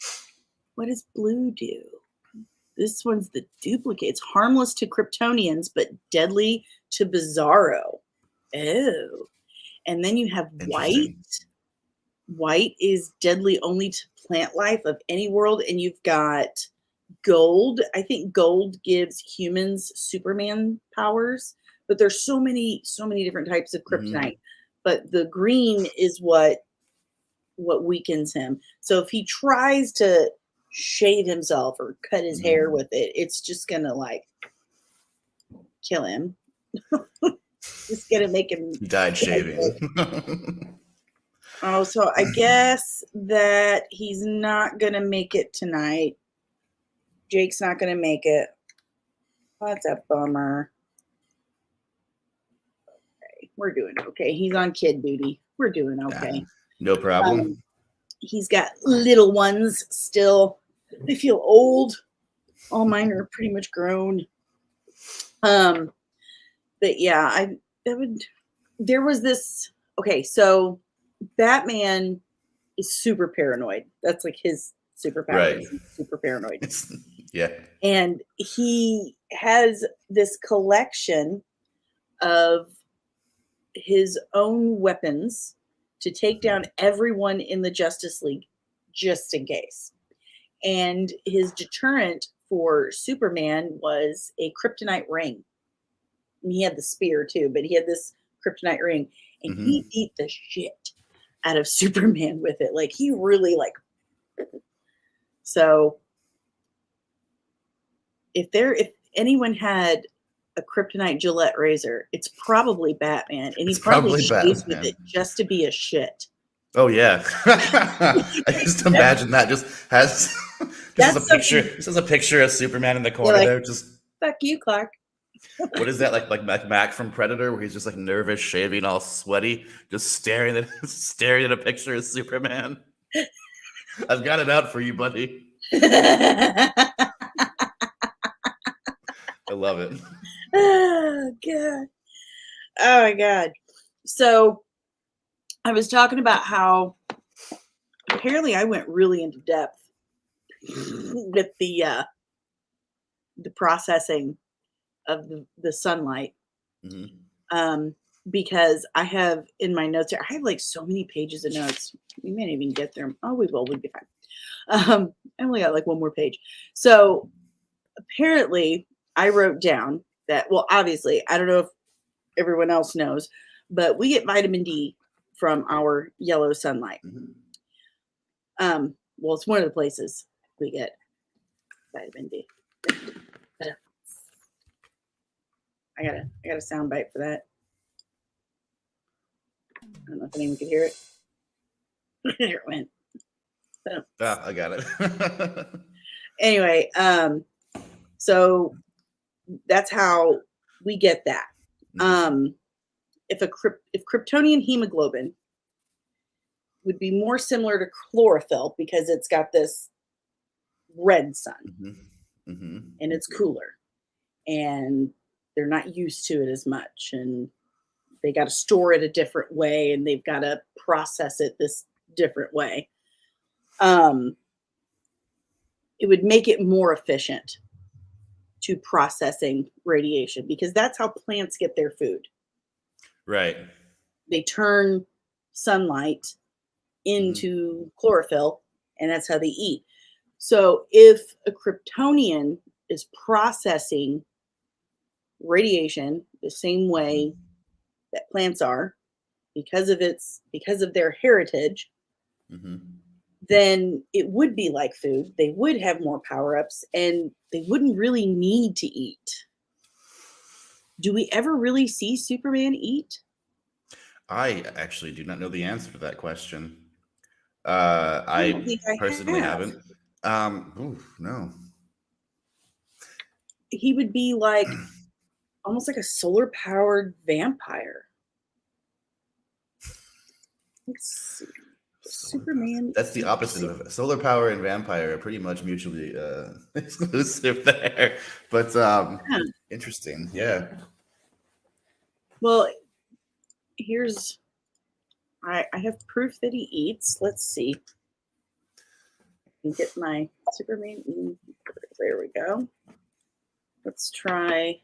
what does blue do? This one's the duplicate. It's harmless to Kryptonians, but deadly to Bizarro. Oh. And then you have white. White is deadly only to plant life of any world. And you've got gold. I think gold gives humans Superman powers, but there's so many different types of kryptonite. But the green is what weakens him. So if he tries to shave himself or cut his hair with it, it's just gonna like kill him. It's gonna make him died shaving. Oh, so I guess that he's not gonna make it tonight. Jake's not gonna make it. That's a bummer. Okay, we're doing okay. He's on kid duty. We're doing okay. Yeah, no problem. He's got little ones still. They feel old. All mine are pretty much grown. But yeah, there was this. Okay, so Batman is super paranoid. That's like his superpower. Right. He's super paranoid. Yeah. And he has this collection of his own weapons to take down everyone in the Justice League just in case. And his deterrent for Superman was a kryptonite ring. And he had the spear too, but he had this kryptonite ring, and he beat the shit out of Superman with it. Like he really like. So if anyone had a kryptonite Gillette razor, it's probably Batman, and he probably shaves with it just to be a shit. Oh yeah, I just imagine that just has this is a picture of Superman in the corner there. Just fuck you, Clark. What is that like Mac from Predator, where he's just like nervous, shaving, all sweaty, just staring at a picture of Superman? I've got it out for you, buddy. I love it. Oh god. Oh my god. So I was talking about how apparently I went really into depth with the processing of the sunlight. Because I have in my notes here, I have like so many pages of notes. We may not even get there. Oh, we will. We'll be fine. I only got like one more page. So apparently I wrote down that, well, obviously, I don't know if everyone else knows, but we get vitamin D from our yellow sunlight. Well, it's one of the places we get vitamin D. I got a sound bite for that. I don't know if anyone could hear it. There it went. I got it. Anyway, so that's how we get that. If Kryptonian hemoglobin would be more similar to chlorophyll because it's got this red sun and it's cooler, and they're not used to it as much, and they got to store it a different way, and they've got to process it this different way. It would make it more efficient to processing radiation, because that's how plants get their food. Right. They turn sunlight into chlorophyll, and that's how they eat. So if a Kryptonian is processing radiation the same way that plants are, because of their heritage, then it would be like food. They would have more power-ups, and they wouldn't really need to eat. Do we ever really see Superman eat? I actually do not know the answer to that question. I personally haven't. No. He would be like almost like a solar-powered vampire. Let's see. Superman. That's the opposite of solar power and vampire are pretty much mutually exclusive there. But interesting. Yeah. Well, I have proof that he eats. Let's see. I can get my Superman. There we go. Let's try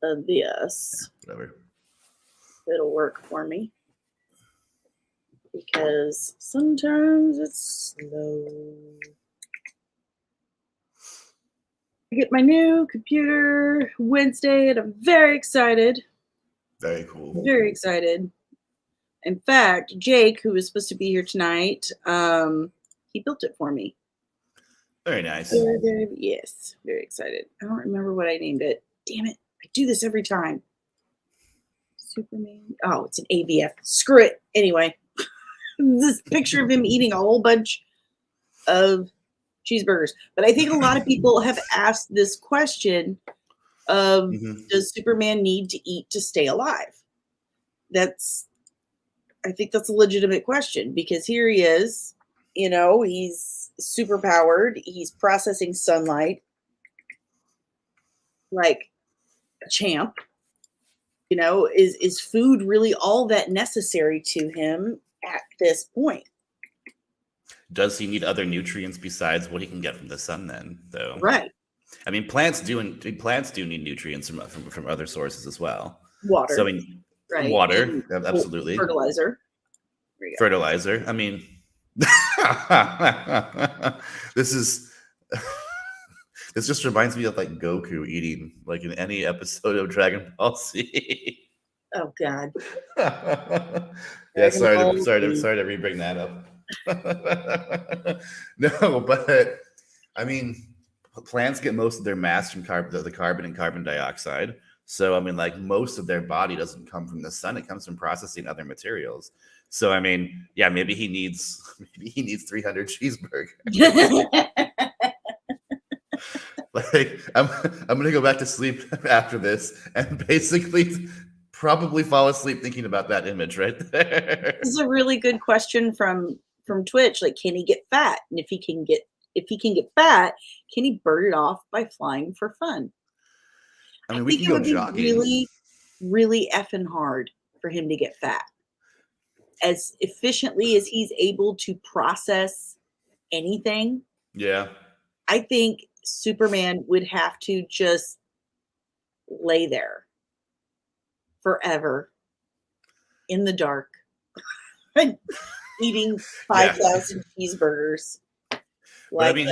this. Whatever. It'll work for me, because sometimes it's slow. I get my new computer Wednesday, and I'm very excited. Very cool. Very excited. In fact, Jake, who was supposed to be here tonight, he built it for me. Very nice. Yes, very excited. I don't remember what I named it. Damn it. I do this every time. Superman. Oh, it's an AVF. Screw it. Anyway, this picture of him eating a whole bunch of cheeseburgers. But I think a lot of people have asked this question of, does Superman need to eat to stay alive? I think that's a legitimate question, because here he is, he's super powered. He's processing sunlight like a champ. Is food really all that necessary to him at this point. Does he need other nutrients besides what he can get from the sun then, though? Right. I mean, plants do need nutrients from other sources as well. Water. So I mean, right. water, And absolutely. Fertilizer. Fertilizer. I mean, this just reminds me of like Goku eating like in any episode of Dragon Ball Z. Oh God. Yeah, sorry to re-bring that up. No, but I mean, plants get most of their mass from the carbon and carbon dioxide. So I mean, like most of their body doesn't come from the sun; it comes from processing other materials. So I mean, yeah, maybe he needs 300 cheeseburgers. Like I'm gonna go back to sleep after this and basically probably fall asleep thinking about that image right there. This is a really good question from Twitch. Like, can he get fat? And if he can get fat, can he burn it off by flying for fun? I mean, we can go jogging. Really, really effing hard for him to get fat. As efficiently as he's able to process anything. Yeah. I think Superman would have to just lay there forever in the dark eating 5,000 cheeseburgers. But I mean,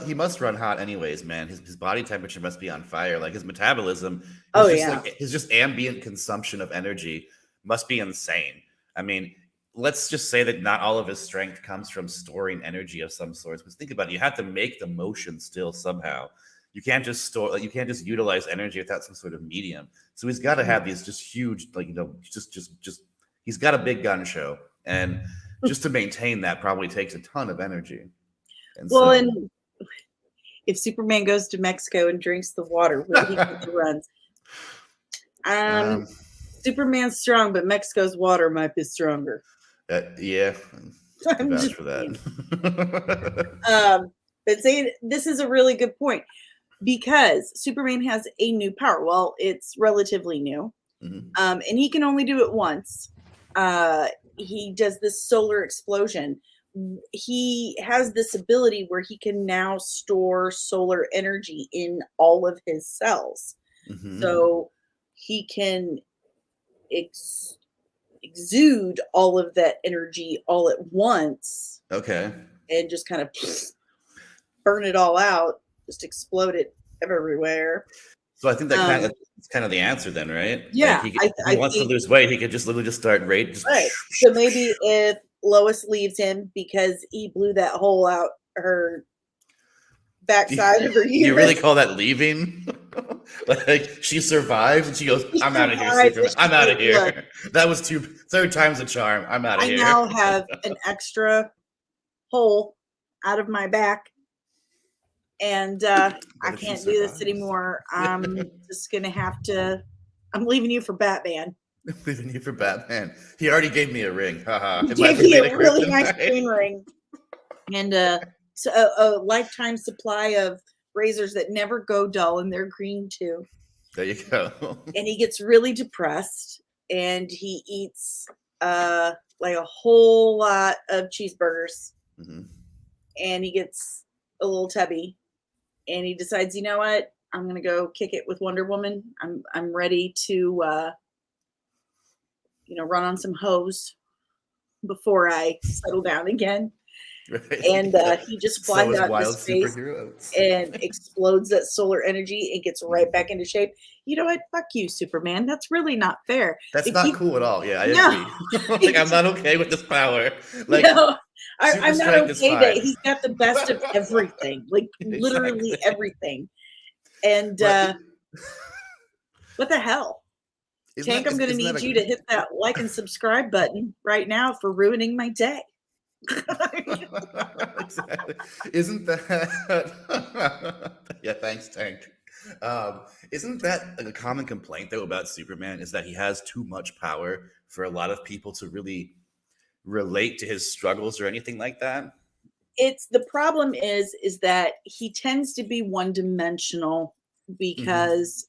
he must run hot anyways, man. His body temperature must be on fire. Like his metabolism, his just ambient consumption of energy must be insane. I mean, let's just say that not all of his strength comes from storing energy of some sort. Because think about it, you have to make the motion still somehow. You can't just utilize energy without some sort of medium. So he's got to have these just huge, like, just he's got a big gun show. And just to maintain that probably takes a ton of energy. And if Superman goes to Mexico and drinks the water, will he get the runs? Superman's strong, but Mexico's water might be stronger. Yeah, I'm just for that. But saying this is a really good point because Superman has a new power. Well, it's relatively new, and he can only do it once. He does this solar explosion. He has this ability where he can now store solar energy in all of his cells. So he can exude all of that energy all at once. Okay. And just kind of burn it all out, just explode it everywhere. So I think that that's kind of the answer then, right? Yeah. Like if he wants to lose weight, he could just literally just start right. So maybe if Lois leaves him because he blew that hole out her backside of her uterus. You really call that leaving? Like she survives and she goes, I'm out of here, Superman. I'm out of here. Look, that was third time's a charm. I'm out of here. I now have an extra hole out of my back. And I can't do this anymore. I'm just going to have to, I'm leaving you for Batman. Leaving you for Batman. He already gave me a ring. He gave me a really nice green ring. And so a lifetime supply of razors that never go dull, and they're green too. There you go. And he gets really depressed, and he eats like a whole lot of cheeseburgers. And he gets a little tubby, and he decides, you know what? I'm going to go kick it with Wonder Woman. I'm ready to run on some hose before I settle down again. Right. And he just flies out into space and explodes that solar energy and gets right back into shape. You know what? Fuck you, Superman. That's really not fair. That's not cool at all. Yeah, I agree. Like, I'm not okay with this power. Like, no, I'm not okay that he's got the best of everything. Like, literally everything. And what the hell? Tank, I'm going to need you to hit that like and subscribe button right now for ruining my day. Exactly. Isn't that yeah, thanks, Tank. Isn't that a common complaint though about Superman, is that he has too much power for a lot of people to really relate to his struggles or anything like that? It's the problem is that he tends to be one-dimensional because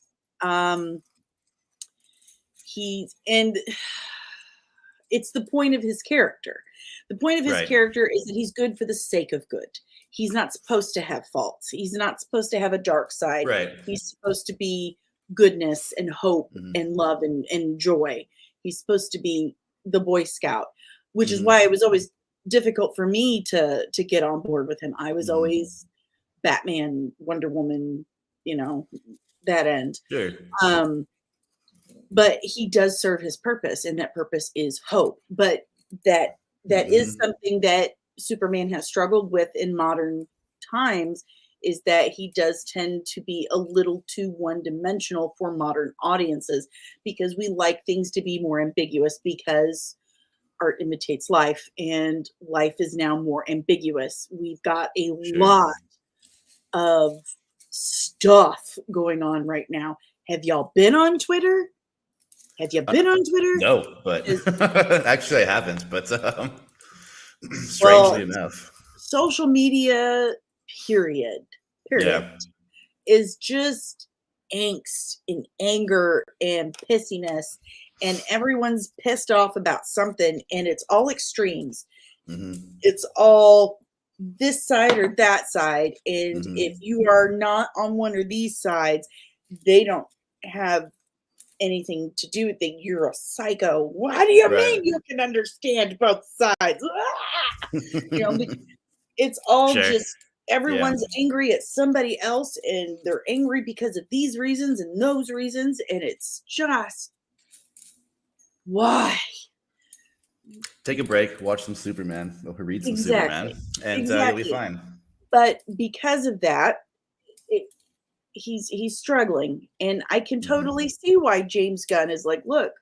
it's the point of his character. The point of his Right. character is that he's good for the sake of good. He's not supposed to have faults. He's not supposed to have a dark side. Right. He's supposed to be goodness and hope and love and joy. He's supposed to be the Boy Scout, which is why it was always difficult for me to get on board with him. I was always Batman, Wonder Woman, that end. Sure. But he does serve his purpose, and that purpose is hope. But that is something that Superman has struggled with in modern times, is that he does tend to be a little too one-dimensional for modern audiences, because we like things to be more ambiguous, because art imitates life, and life is now more ambiguous. We've got a lot of stuff going on right now. Have y'all been on Twitter? Have you been on Twitter? No, but actually I haven't, but strangely enough. Social media, period, is just angst and anger and pissiness, and everyone's pissed off about something, and it's all extremes. It's all this side or that side, and if you are not on one of these sides, they don't have anything to do with it. You're a psycho. What do you mean you can understand both sides? It's all just everyone's angry at somebody else, and they're angry because of these reasons and those reasons, and it's just why. Take a break, watch some Superman, or read some Superman, and you'll be fine. But because of that, he's struggling, and I can totally see why James Gunn is like, look,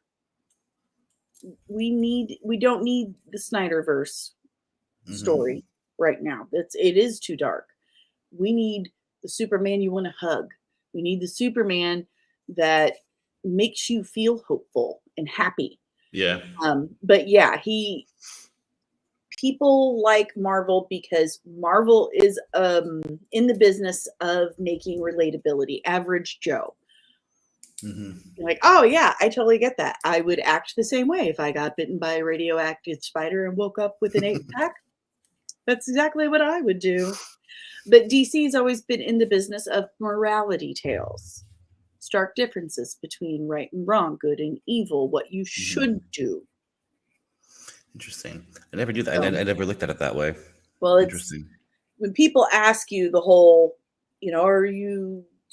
we don't need the Snyderverse story right now. It is too dark. We need the Superman you want to hug. We need the Superman that makes you feel hopeful and happy. But people like Marvel because Marvel is in the business of making relatability. Average Joe. Like, oh yeah, I totally get that. I would act the same way if I got bitten by a radioactive spider and woke up with an 8-pack. That's exactly what I would do. But DC's always been in the business of morality tales. Stark differences between right and wrong, good and evil, what you should do. Interesting. I never do that. I never looked at it that way. Well, interesting. When people ask you the whole, do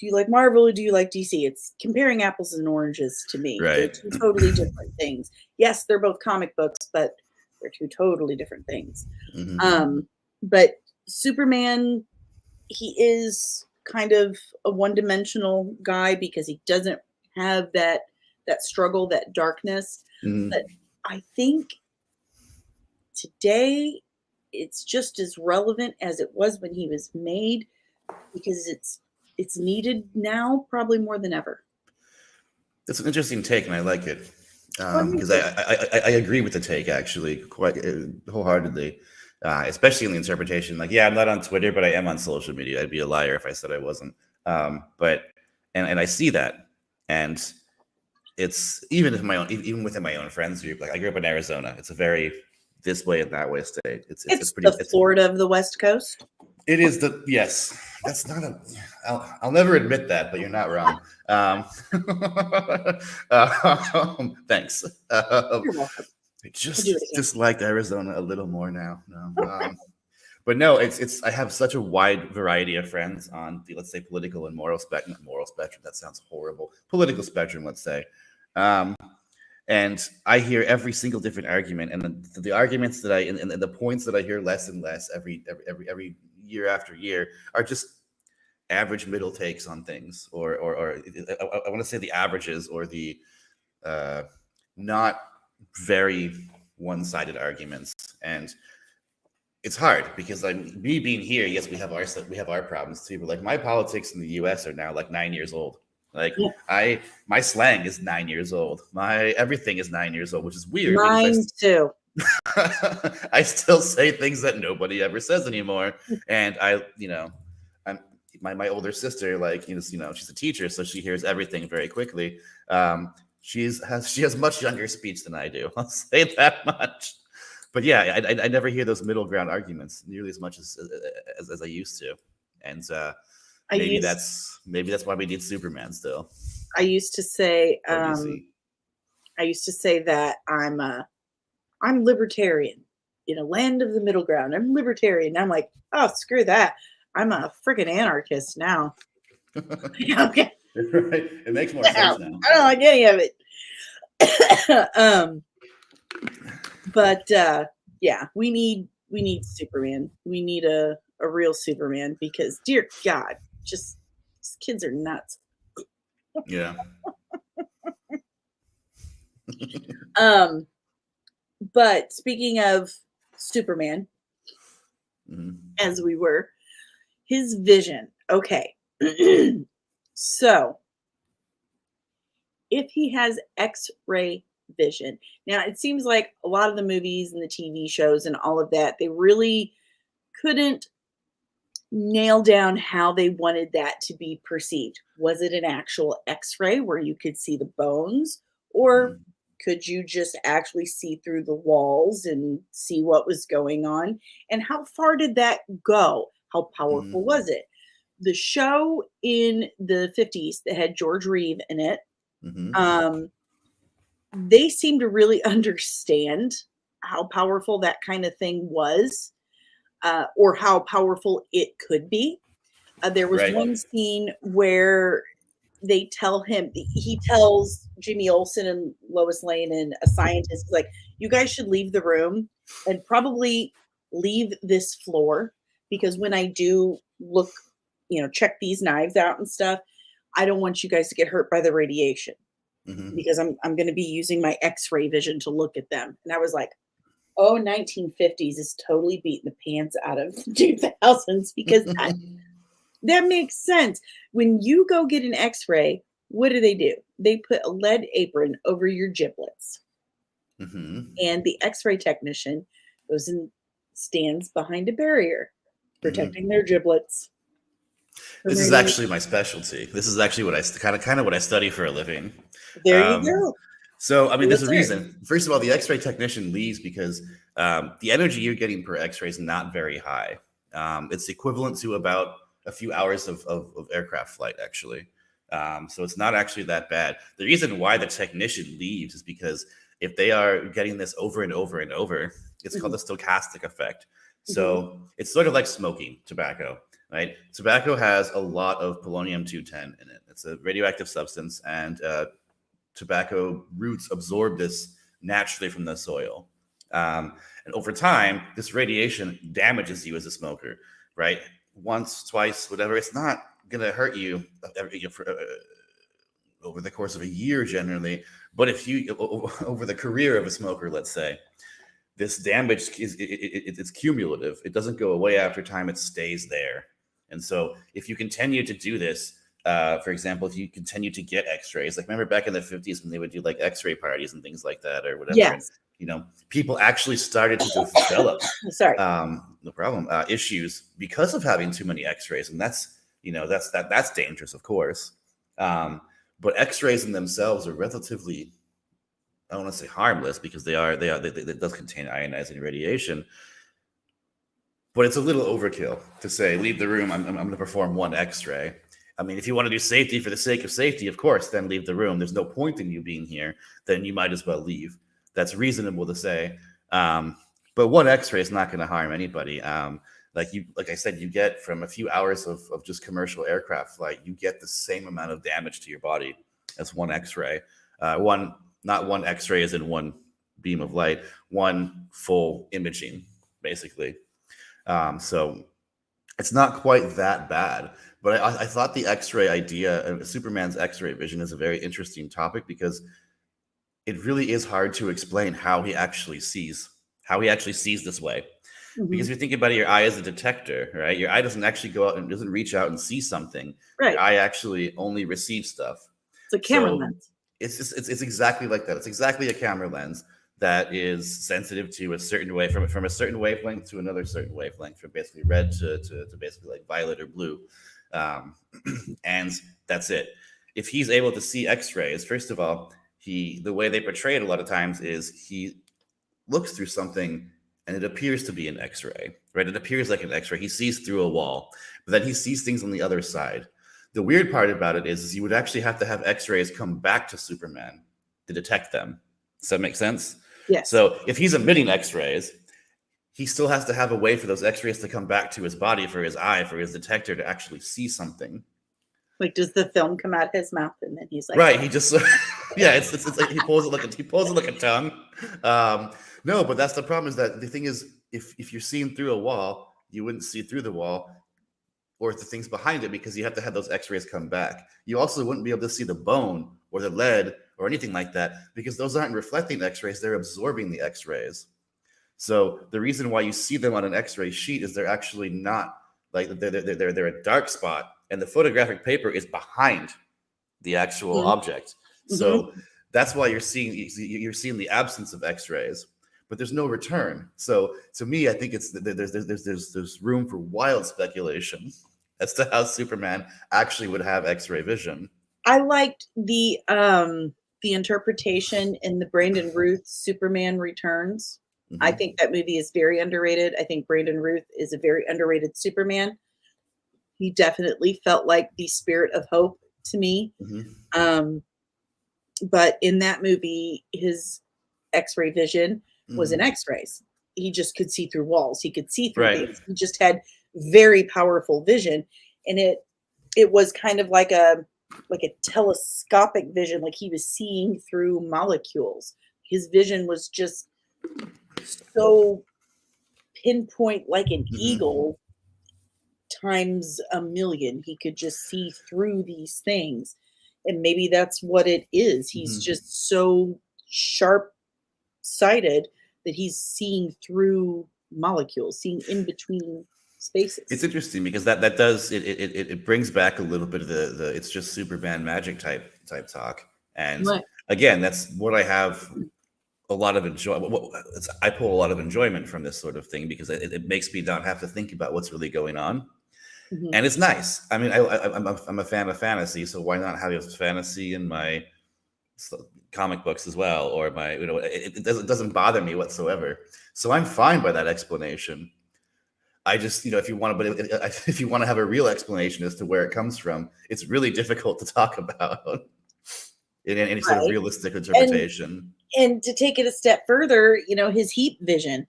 you like Marvel or do you like DC? It's comparing apples and oranges to me. Right. They're two totally different things. Yes, they're both comic books, but they're two totally different things. But Superman, he is kind of a one-dimensional guy because he doesn't have that struggle, that darkness. But I think today it's just as relevant as it was when he was made, because it's needed now probably more than ever. That's an interesting take, and I like it because I agree with the take actually quite wholeheartedly, especially in the interpretation. Like, yeah, I'm not on Twitter, but I am on social media. I'd be a liar if I said I wasn't. But I see that, and it's even within my own friends group. Like, I grew up in Arizona. It's a very this way and that way state. It's the Florida of the West Coast. It is yes. That's not I'll never admit that, but you're not wrong. Thanks. You're welcome. I just disliked Arizona a little more now. No. But no, it's I have such a wide variety of friends on the, let's say, political and moral spectrum. That sounds horrible. Political spectrum, let's say. And I hear every single different argument, and the arguments that and the points that I hear less and less every year after year are just average middle takes on things, or I want to say the averages, or the not very one-sided arguments. And it's hard because me being here, yes, we have our problems too, but like my politics in the US are now like 9 years old. Like my slang is 9 years old. My everything is 9 years old, which is weird. Mine too. I still say things that nobody ever says anymore. And my older sister, like, she's a teacher, so she hears everything very quickly. She has much younger speech than I do. I'll say that much. But yeah, I never hear those middle ground arguments nearly as much as I used to, and I maybe used that's why we need Superman still, I used to say or DC. I used to say that I'm libertarian in a land of the middle ground. I'm libertarian. I'm like, oh, screw that. I'm a freaking anarchist now. Okay. Right? It makes more I sense now. don't like any of it. But yeah, we need Superman. We need a real Superman because dear God, just these kids are nuts. Yeah. But speaking of Superman, Mhm. as we were, his vision. Okay. So if he has X-ray vision. Now it seems like a lot of the movies and the TV shows and all of that, they really couldn't nail down how they wanted that to be perceived. Was it an actual X-ray where you could see the bones, or could you just actually see through the walls and see what was going on? And how far did that go? How powerful was it? The show in the 50s that had George Reeve in it, they seem to really understand how powerful that kind of thing was, or how powerful it could be. There was Right. one scene where they tell him, he tells Jimmy Olsen and Lois Lane and a scientist, like, you guys should leave the room and probably leave this floor, because when I do look, check these knives out and stuff, I don't want you guys to get hurt by the radiation, because I'm going to be using my X-ray vision to look at them. And I was like, oh, 1950s is totally beating the pants out of 2000s, because that makes sense. When you go get an X-ray, what do? They put a lead apron over your giblets. And the X-ray technician goes and stands behind a barrier, protecting their giblets. This is actually my specialty. This is actually what I kind of what I study for a living. There you go. So, I mean, there's a reason. First of all, the X-ray technician leaves because the energy you're getting per X-ray is not very high. It's equivalent to about a few hours of aircraft flight, actually. So it's not actually that bad. The reason why the technician leaves is because if they are getting this over and over and over, it's called the stochastic effect. So it's sort of like smoking tobacco, right? Tobacco has a lot of polonium-210 in it. It's a radioactive substance, and tobacco roots absorb this naturally from the soil. And over time, this radiation damages you as a smoker, right? Once, twice, whatever. It's not going to hurt you over the course of a year generally. But if you, over the career of a smoker, let's say, this damage it's cumulative. It doesn't go away after time. It stays there. And so if you continue to do this, for example, if you continue to get X-rays, like remember back in the 50s when they would do like X-ray parties and things like that or whatever. Yes. And, people actually started to develop no problem, issues because of having too many X-rays. And that's dangerous, of course. But X-rays in themselves are relatively, I don't want to say harmless, because they does contain ionizing radiation. But it's a little overkill to say, leave the room, I'm going to perform one X-ray. I mean, if you want to do safety for the sake of safety, of course, then leave the room. There's no point in you being here. Then you might as well leave. That's reasonable to say. But one X-ray is not going to harm anybody. Like I said, you get from a few hours of just commercial aircraft flight, you get the same amount of damage to your body as one X-ray. Not one X-ray as in one beam of light, one full imaging, basically. So it's not quite that bad. But I thought the X-ray idea, Superman's X-ray vision, is a very interesting topic, because it really is hard to explain how he actually sees this way. Because if you think about it, your eye is a detector, right? Your eye doesn't actually go out and doesn't reach out and see something. Right. Your eye actually only receives stuff. It's a camera lens. It's exactly like that. It's exactly a camera lens that is sensitive to a certain way, from a certain wavelength to another certain wavelength, from basically red to basically like violet or blue. And that's it. If he's able to see X-rays, first of all, the way they portray it a lot of times is he looks through something and it appears to be an X-ray, right? It appears like an X-ray. He sees through a wall, but then he sees things on the other side. The weird part about it is you would actually have to have X-rays come back to Superman to detect them. Does that make sense? Yes. So if he's emitting X-rays, he still has to have a way for those X-rays to come back to his body, for his eye, for his detector to actually see something. Like, does the film come out of his mouth and then he's like, right? He just, yeah, it's like he pulls it like a tongue. No, but that's the problem. Is that the thing is, if you're seeing through a wall, you wouldn't see through the wall or the things behind it because you have to have those X-rays come back. You also wouldn't be able to see the bone or the lead or anything like that because those aren't reflecting X-rays; they're absorbing the X-rays. So the reason why you see them on an X-ray sheet is they're actually not like they're a dark spot, and the photographic paper is behind the actual object. So that's why you're seeing the absence of X-rays, but there's no return. So to me, I think it's there's room for wild speculation as to how Superman actually would have X-ray vision. I liked the interpretation in the Brandon Routh Superman Returns. I think that movie is very underrated. I think Brandon Routh is a very underrated Superman. He definitely felt like the spirit of hope to me. But in that movie, his X-ray vision was in X-rays. He just could see through walls. He could see through things. He just had very powerful vision, and it was kind of like a telescopic vision, like he was seeing through molecules. His vision was just so pinpoint, like an eagle times a million. He could just see through these things, and maybe that's what it is. He's just so sharp sighted that he's seeing through molecules, seeing in between spaces. It's interesting because that does it brings back a little bit of the it's just Superman magic type talk, and again, that's what I have a lot of I pull a lot of enjoyment from this sort of thing because it makes me not have to think about what's really going on. And it's nice. I mean, I'm a fan of fantasy, so why not have fantasy in my comic books as well, or my it doesn't bother me whatsoever. So I'm fine by that explanation. I just if you want to have a real explanation as to where it comes from, it's really difficult to talk about in any sort of realistic interpretation. And to take it a step further, his heat vision.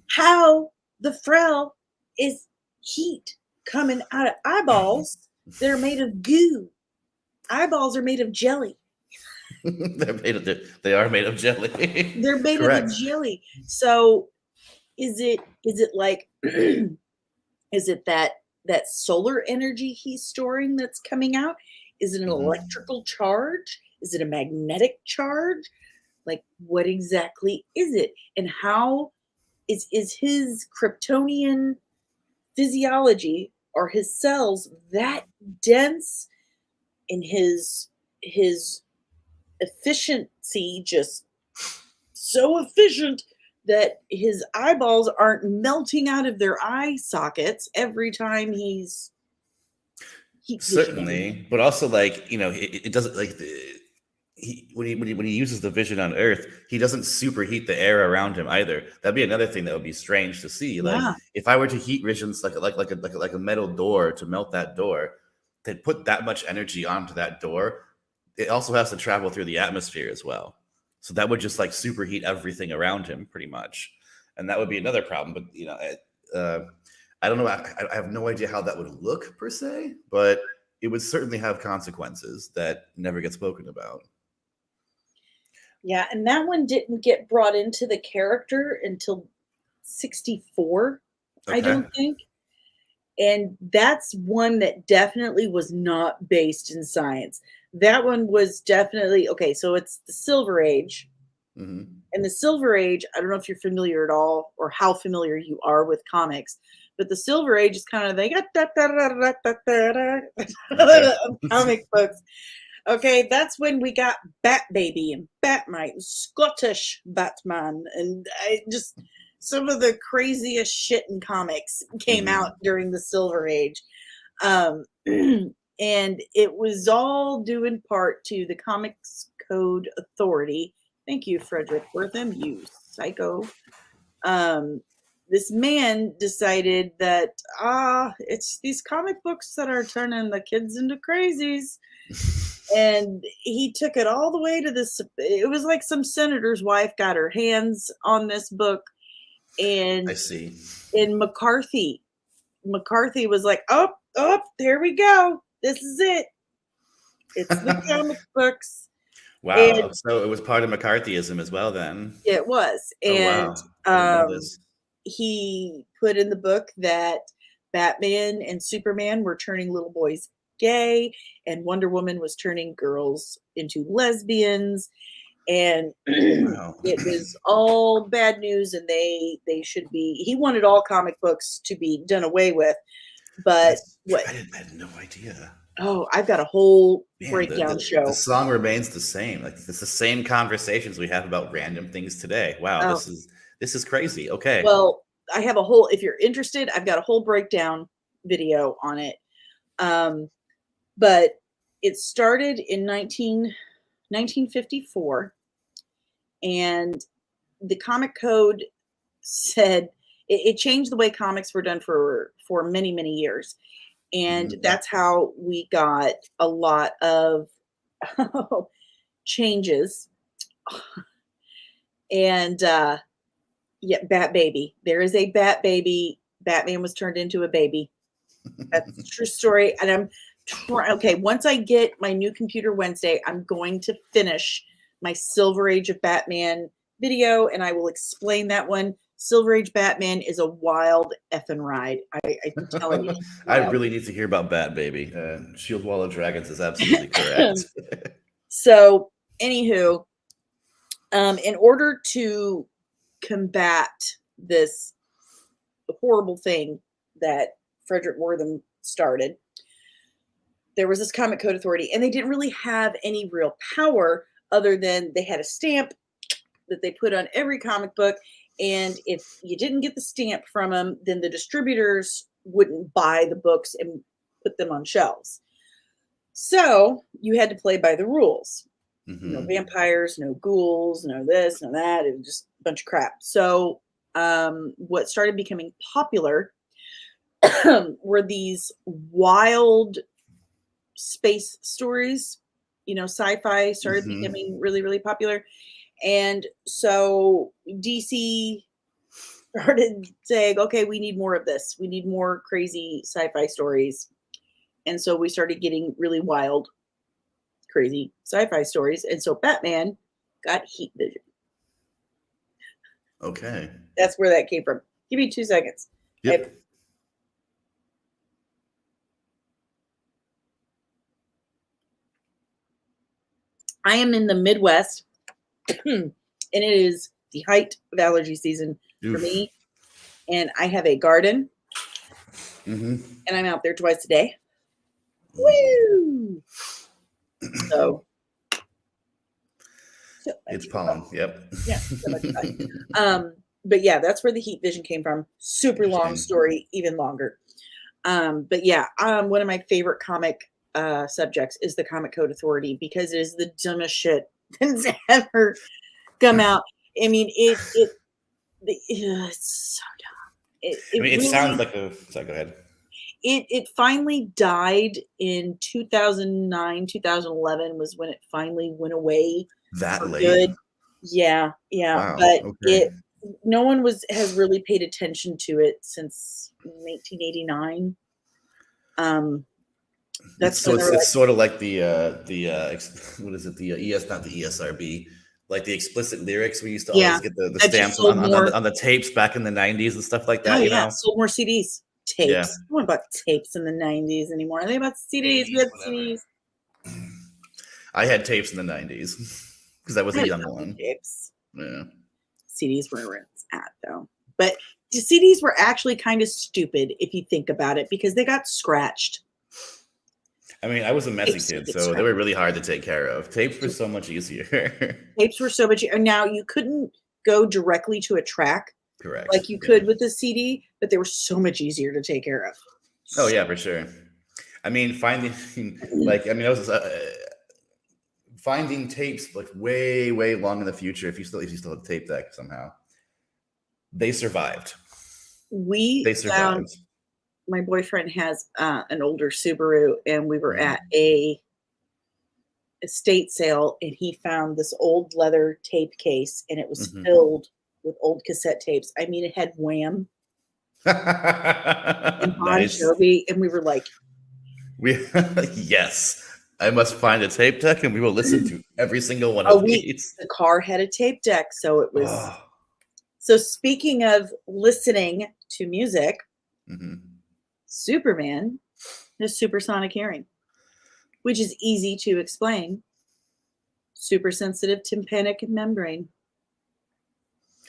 How the frell is heat coming out of eyeballs that are made of goo. Eyeballs are made of jelly. They are made of jelly. They're made of jelly. So is it like is it that solar energy he's storing that's coming out? Is it an electrical charge? Is it a magnetic charge? Like, what exactly is it? And how is his Kryptonian physiology, or his cells, that dense, in his efficiency just so efficient that his eyeballs aren't melting out of their eye sockets every time he's certainly, but also it doesn't when he uses the vision on Earth, he doesn't superheat the air around him either. That'd be another thing that would be strange to see. Like if I were to heat visions like a metal door to melt that door, they'd put that much energy onto that door. It also has to travel through the atmosphere as well. So that would just superheat everything around him pretty much. And that would be another problem. But, I don't know. I have no idea how that would look per se, but it would certainly have consequences that never get spoken about. Yeah. And that one didn't get brought into the character until 1964, I don't think. And that's one that definitely was not based in science. That one was definitely, okay, so it's the Silver Age. And the Silver Age, I don't know if you're familiar at all or how familiar you are with comics, but the Silver Age is kind of, they got comic books. Okay, that's when we got Bat Baby and Batmite and Scottish Batman and just some of the craziest shit in comics came out during the Silver Age. And it was all due in part to the Comics Code Authority. Thank you, Frederick Wortham, you psycho. this man decided that it's these comic books that are turning the kids into crazies. And he took it all the way to this. It was like some senator's wife got her hands on this book, and I see. And McCarthy was like, oh, there we go. This is it. It's the comic books. Wow. And so it was part of McCarthyism as well then. It was. And he put in the book that Batman and Superman were turning little boys gay, and Wonder Woman was turning girls into lesbians. And it was all bad news, and they should be. He wanted all comic books to be done away with. But I had no idea. Oh, I've got a whole breakdown show. The song remains the same. Like, it's the same conversations we have about random things today. Wow, this is crazy. Okay. Well, I have a whole. If you're interested, I've got a whole breakdown video on it. But it started in 1954, and the comic code said it changed the way comics were done for many, many years. And that's how we got a lot of changes. And Bat Baby. There is a Bat Baby. Batman was turned into a baby. That's a true story. And I'm okay. Once I get my new computer Wednesday, I'm going to finish my Silver Age of Batman video, and I will explain that one. Silver Age Batman is a wild effing ride. I'm telling you. I really need to hear about Bat Baby. Shield Wall of Dragons is absolutely correct. So, anywho, in order to combat this horrible thing that Frederick Wortham started, there was this Comic Code Authority, and they didn't really have any real power other than they had a stamp that they put on every comic book. And if you didn't get the stamp from them, then the distributors wouldn't buy the books and put them on shelves. So you had to play by the rules. No vampires, no ghouls, no this, no that. It was just a bunch of crap. So what started becoming popular were these wild space stories. Sci-fi started becoming really, really popular. And so DC started saying, okay, we need more of this. We need more crazy sci-fi stories. And so we started getting really wild, crazy sci-fi stories. And so Batman got heat vision. Okay. That's where that came from. Give me 2 seconds. Yep. Okay. I am in the Midwest. And it is the height of allergy season for me. And I have a garden. And I'm out there twice a day. Woo! So it's pollen. Yep. Yeah. So much fun. But yeah, that's where the heat vision came from. Super long story, even longer. But yeah, one of my favorite comic subjects is the Comic Code Authority, because it is the dumbest shit that's ever come out. I mean, it's so dumb. It really sounds like a. Sorry, go ahead. It finally died in 2009, 2011 was when it finally went away. That late? Good. Yeah. Wow, but okay. No one has really paid attention to it since 1989. That's it's sort of like the what is it, not the ESRB, like the explicit lyrics. We used to always get the stamps on the tapes back in the 90s and stuff like that. Oh, yeah, sold more CDs. Tapes. Yeah. No one bought tapes in the 90s anymore. Are they about CDs? We had CDs. I had tapes in the 90s because I was a young one. Tapes. Yeah. CDs were where it's at, though. But the CDs were actually kind of stupid if you think about it, because they got scratched. I mean, I was a messy kid, so they were really hard to take care of. Tapes were so much easier. Tapes were so much. Now, you couldn't go directly to a track. Correct. Like you could with the CD, but they were so much easier to take care of. Oh, yeah, for sure. I mean, finding tapes like way, way long in the future, if you still have the tape deck somehow. They survived. We They found, survived. my boyfriend has an older Subaru, and we were Mhm. at a estate sale, and he found this old leather tape case, and it was Mhm. filled with old cassette tapes. I mean, it had Wham and Bon Nice. Jovi, and we were like, We yes. I must find a tape deck and we will listen to every single one oh, of these. the car had a tape deck, so it was. Oh. So speaking of listening to music, Mhm. Superman has supersonic hearing, which is easy to explain. Supersensitive tympanic membrane.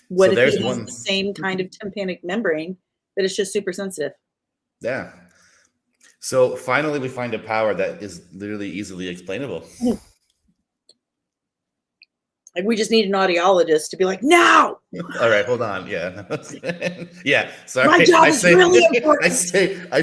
What So if there's he has one. the same kind of tympanic membrane, but it's just super sensitive? Yeah. So finally we find a power that is literally easily explainable. Like we just need an audiologist to be like, now All right, hold on. Yeah. Yeah, my sorry. job I is say really I important.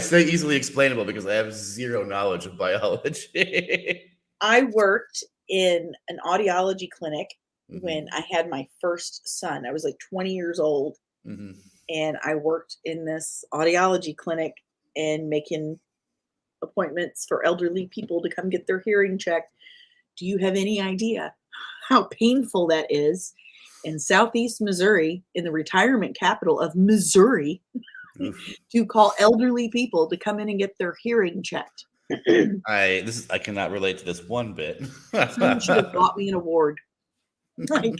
say easily explainable because I have zero knowledge of biology. I worked in an audiology clinic when Mhm. I had my first son. I was like 20 years old, Mhm. and I worked in this audiology clinic and making appointments for elderly people to come get their hearing checked. Do you have any idea how painful that is in Southeast Missouri, in the retirement capital of Missouri, Oof. to call elderly people to come in and get their hearing checked? I cannot relate to this one bit. Someone should have bought me an award. Like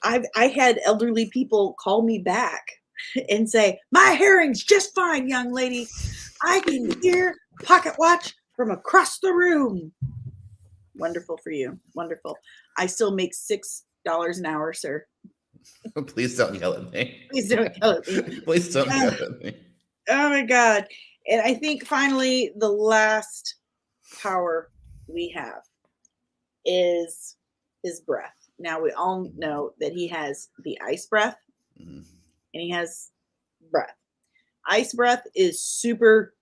I had elderly people call me back and say, "My hearing's just fine, young lady. I can hear pocket watch from across the room." Wonderful for you. Wonderful. I still make $6 an hour, sir. Please don't yell at me. Please don't yell at me. Please don't Uh, yell at me. oh my God. And I think finally the last power we have is his breath. Now we all know that he has the ice breath Mhm. and he has breath. Ice breath is super,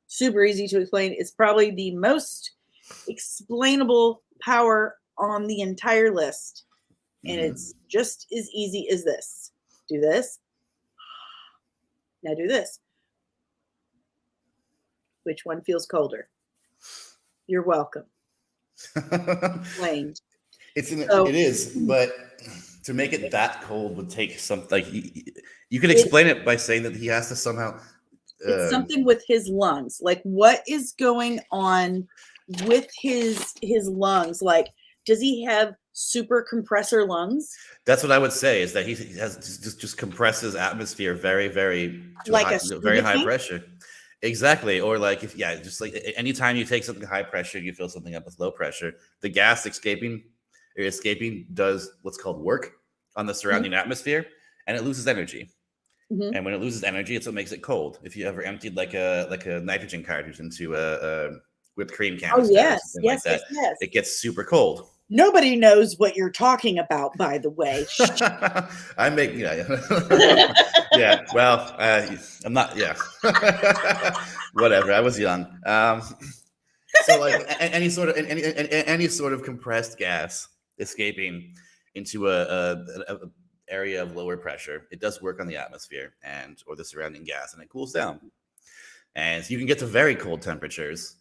super easy to explain. It's probably the most explainable power on the entire list. And Mhm. it's just as easy as this. Do this. Now do this. Which one feels colder? You're welcome. Explained. It So is, but to make it that cold would take some like you could it, explain it by saying that he has to somehow it's um, something with his lungs. Like what is going on with his lungs? Like, does he have super compressor lungs? that's what I would say is that he has just compresses atmosphere very to a Like high a very scuba high tank? pressure. Exactly. Or like if yeah, just like anytime you take something high pressure, you fill something up with low pressure. The gas escaping does what's called work on the Mhm, surrounding atmosphere and it loses energy. mhm. And when it loses energy, it's what makes it cold. If you ever emptied like a nitrogen cartridge into a whipped cream Oh canister or yes, something like yes, yes, that, yes. it gets super cold. Nobody knows what you're talking about, by the way. Shh. I make yeah yeah. Well, I'm not yeah. Whatever. I was young. So like any sort of compressed gas escaping into a area of lower pressure, it does work on the atmosphere and or the surrounding gas, and it cools down. And you can get to very cold temperatures.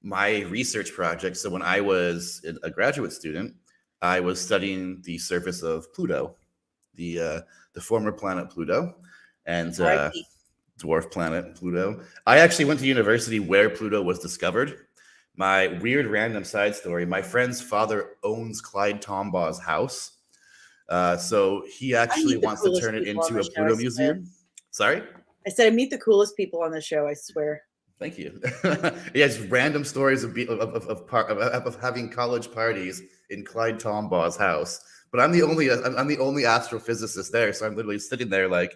My research project. So when I was a graduate student, I was studying the surface of Pluto, the former planet Pluto, and R.I.P. dwarf planet Pluto. I actually went to university where Pluto was discovered. My weird random side story: my friend's father owns Clyde Tombaugh's house, so he I actually meet the wants to coolest turn it people on into the a show, I Pluto swear. museum. Sorry. I said I meet the coolest people on the show, I swear. Thank you. Yeah, just random stories of having college parties in Clyde Tombaugh's house. But I'm the only astrophysicist there, so I'm literally sitting there like,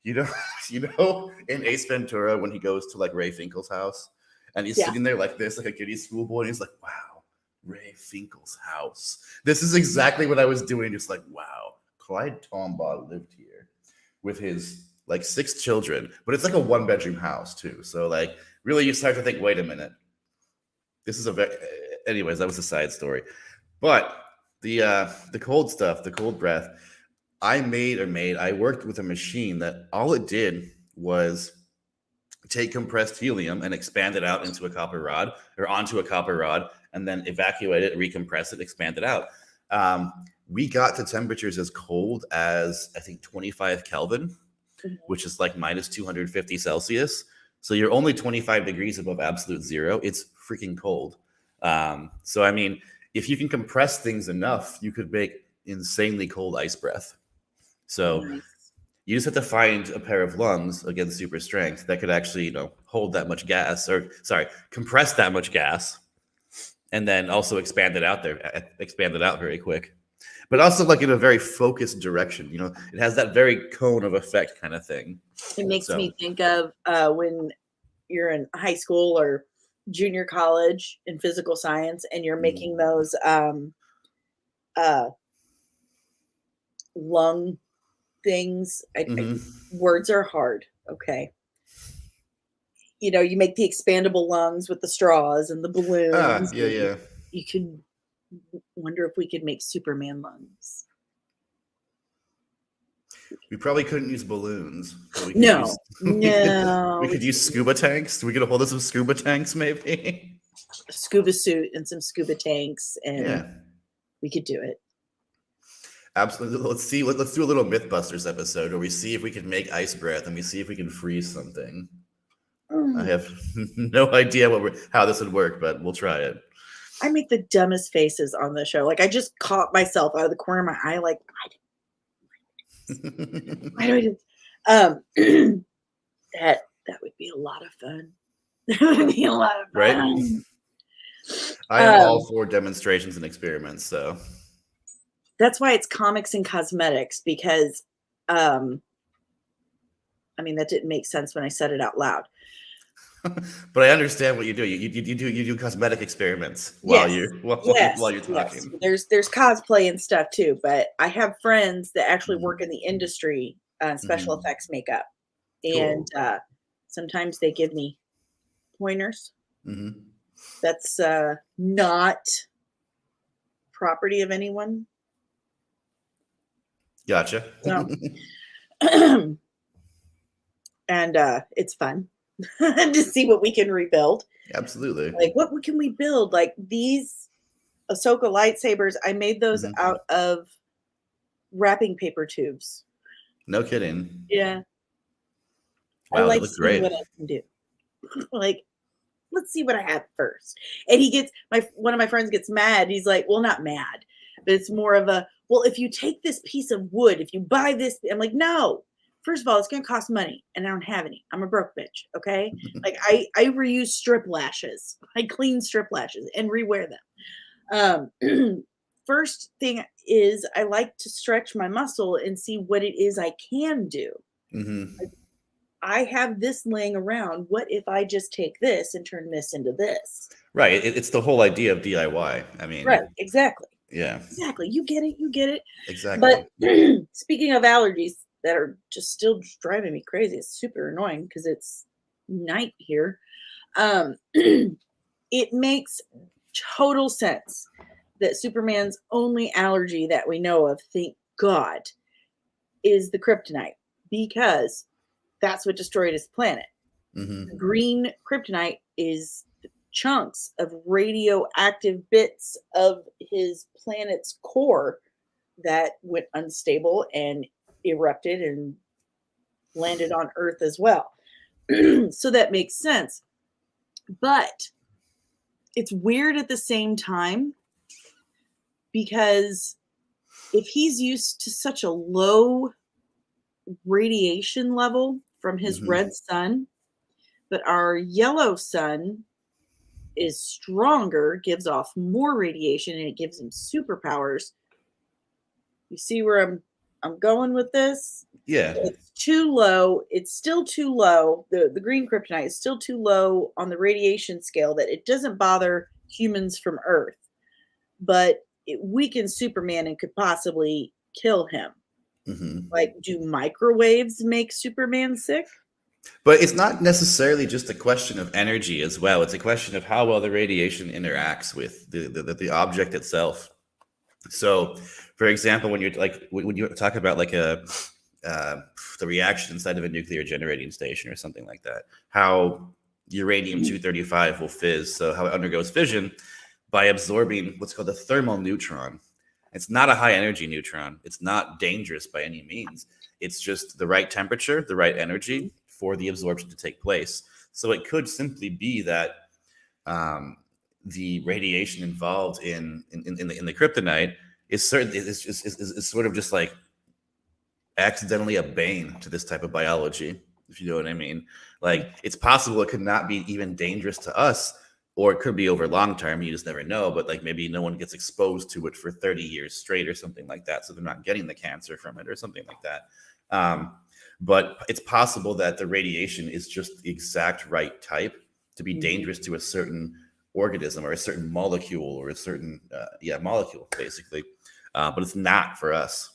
you know, in Ace Ventura when he goes to like Ray Finkel's house, and he's Yeah. sitting there like this, like a giddy schoolboy, and he's like, "Wow, Ray Finkel's house. This is exactly what I was doing. Just like, wow, Clyde Tombaugh lived here with his like 6 children, but it's like a 1 bedroom house too. So like, really, you start to think, wait a minute, this is a very. Anyways, that was a side story, but the cold stuff, the cold breath. I worked with a machine that all it did was take compressed helium and expand it out into a copper rod or onto a copper rod, and then evacuate it, recompress it, expand it out. We got to temperatures as cold as I think 25 Kelvin, which is like minus 250 Celsius. So you're only 25 degrees above absolute zero. It's freaking cold. So, I mean, if you can compress things enough, you could make insanely cold ice breath. So you just have to find a pair of lungs, again, super strength, that could actually, hold that much gas, compress that much gas, and then also expand it out very quick. But also like in a very focused direction. It has that very cone of effect kind of thing. It makes me think of when you're in high school or junior college in physical science and you're making those lung things. Words are hard. Okay. You make the expandable lungs with the straws and the balloons. Yeah. You could wonder if we could make Superman lungs. We probably couldn't use balloons. No. We could use scuba tanks. We could hold some scuba tanks, maybe. A scuba suit and some scuba tanks, and we could do it. Absolutely. Let's do a little Mythbusters episode where we see if we can make ice breath and we see if we can freeze something. I have no idea how this would work, but we'll try it. I make the dumbest faces on the show. Like, I just caught myself out of the corner of my eye, like, why do I do that would be a lot of fun. That would be a lot of fun. Right? I am all for demonstrations and experiments, so. That's why it's comics and cosmetics, because, that didn't make sense when I said it out loud. But I understand what you do. You do cosmetic experiments while you're talking. Yes. There's cosplay and stuff too, but I have friends that actually work in the industry, special effects makeup, and sometimes they give me pointers. That's not property of anyone. Gotcha. So, and it's fun to see what we can rebuild. Absolutely. Like, what can we build? Like these Ahsoka lightsabers, I made those out of wrapping paper tubes. No kidding. Yeah. Wow, I like that looks great. What I can do. Like, let's see what I have first. And one of my friends gets mad. He's like, well, not mad, but it's more of a, well, if you take this piece of wood, if you buy this, I'm like, no. First of all, it's going to cost money, and I don't have any. I'm a broke bitch, okay? Like, I reuse strip lashes. I clean strip lashes and rewear them. First thing is I like to stretch my muscle and see what it is I can do. Like, I have this laying around. What if I just take this and turn this into this? Right. It's the whole idea of DIY. Right, exactly. Yeah. Exactly. You get it. Exactly. But speaking of allergies that are just still driving me crazy, it's super annoying because it's night here. It makes total sense that Superman's only allergy that we know of, thank God, is the kryptonite, because that's what destroyed his planet. Green kryptonite is chunks of radioactive bits of his planet's core that went unstable and erupted and landed on Earth as well. So that makes sense. But it's weird at the same time, because if he's used to such a low radiation level from his red sun, but our yellow sun is stronger, gives off more radiation, and it gives him superpowers. You see where I'm going with this? Yeah. It's too low. It's still too low. The green kryptonite is still too low on the radiation scale that it doesn't bother humans from Earth, but it weakens Superman and could possibly kill him. Like, do microwaves make Superman sick? But it's not necessarily just a question of energy as well. It's a question of how well the radiation interacts with the object itself. So, for example, when you talk about like the reaction inside of a nuclear generating station or something like that, how uranium-235 will fizz. So how it undergoes fission by absorbing what's called a thermal neutron. It's not a high energy neutron. It's not dangerous by any means. It's just the right temperature, the right energy for the absorption to take place. So it could simply be that the radiation involved in the kryptonite is sort of just like accidentally a bane to this type of biology, if you know what I mean. Like, it's possible it could not be even dangerous to us, or it could be over long term. You just never know. But like, maybe no one gets exposed to it for 30 years straight or something like that, so they're not getting the cancer from it or something like that. But it's possible that the radiation is just the exact right type to be dangerous to a certain organism or a certain molecule or a certain molecule, basically. But it's not for us.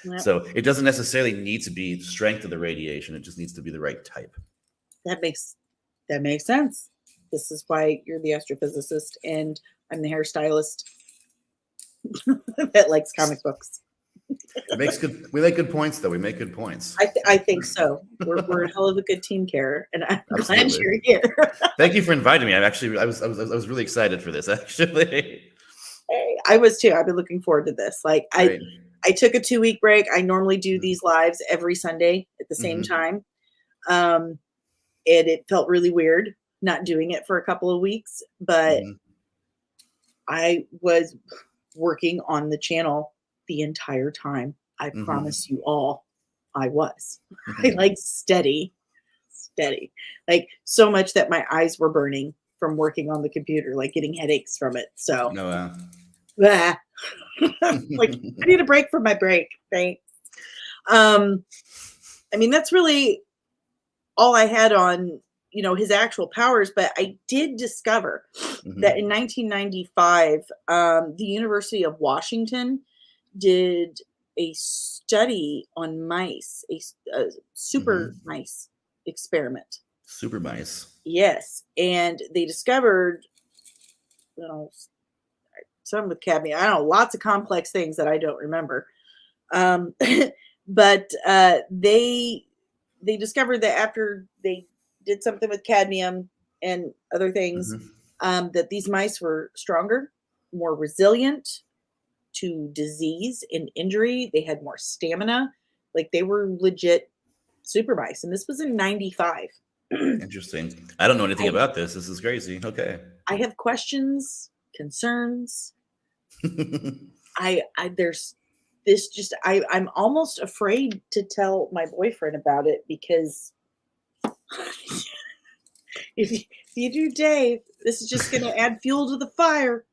Yep. So it doesn't necessarily need to be strength of the radiation. It just needs to be the right type. That makes sense. This is why you're the astrophysicist and I'm the hairstylist that likes comic books. We make good points, though. We make good points. I think so. We're a hell of a good team, Keir, and I'm glad you're here. Thank you for inviting me. I was really excited for this, actually. Hey, I was too. I've been looking forward to this. Like, Great. I took a 2-week break. I normally do these lives every Sunday at the same time. And it felt really weird not doing it for a couple of weeks, but I was working on the channel the entire time. I promise you all, I was. I like steady, like so much that my eyes were burning from working on the computer, like getting headaches from it. So like, I need a break from my break. Thanks. I mean, that's really all I had on, his actual powers, but I did discover that in 1995, the University of Washington did a study on mice, a super mice experiment. Super mice. Yes. And they discovered, some with cadmium. I don't know, lots of complex things that I don't remember. But they discovered that after they did something with cadmium and other things, that these mice were stronger, more resilient to disease and injury. They had more stamina. Like, they were legit super mice. And this was in 95. Interesting. I don't know anything about this. This is crazy. Okay. I have questions, concerns. I'm almost afraid to tell my boyfriend about it, because if you do, Dave, this is just going to add fuel to the fire.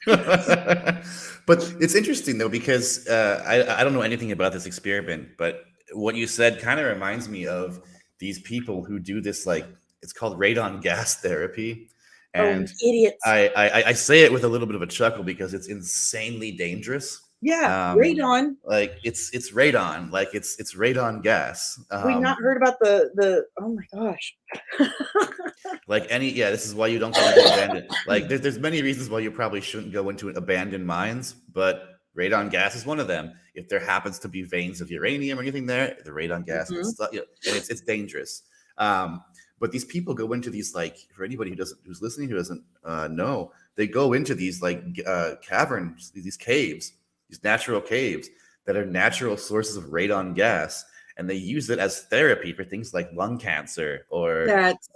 But it's interesting, though, because I don't know anything about this experiment, but what you said kind of reminds me of these people who do this, like, it's called radon gas therapy. And idiots. I say it with a little bit of a chuckle because it's insanely dangerous. Yeah, radon. Like, it's radon. Like, it's radon gas. We not heard about the oh my gosh. This is why you don't go into abandoned. Like, there's many reasons why you probably shouldn't go into abandoned mines, but radon gas is one of them. If there happens to be veins of uranium or anything there, the radon gas, and it's dangerous. But these people go into these, like, for anybody who's listening who doesn't know, they go into these caverns, these caves, these natural caves that are natural sources of radon gas, and they use it as therapy for things like lung cancer or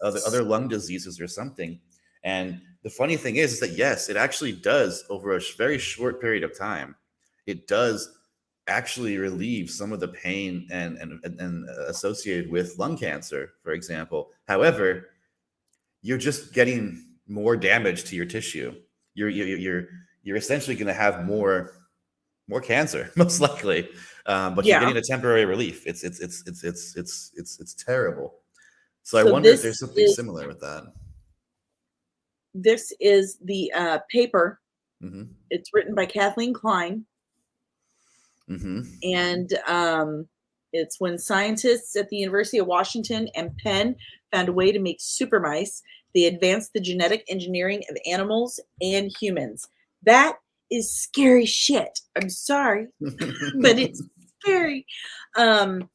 other lung diseases or something. And the funny thing is that, yes, it actually does, over a very short period of time, it does actually relieve some of the pain and associated with lung cancer, for example. However, you're just getting more damage to your tissue. You're essentially going to have more cancer, most likely. But you're getting a temporary relief. It's terrible. So I wonder if there's something similar with that. This is the paper. It's written by Kathleen Klein. And it's when scientists at the University of Washington and Penn found a way to make super mice. They advanced the genetic engineering of animals and humans. That is scary shit. I'm sorry, but it's scary. Um,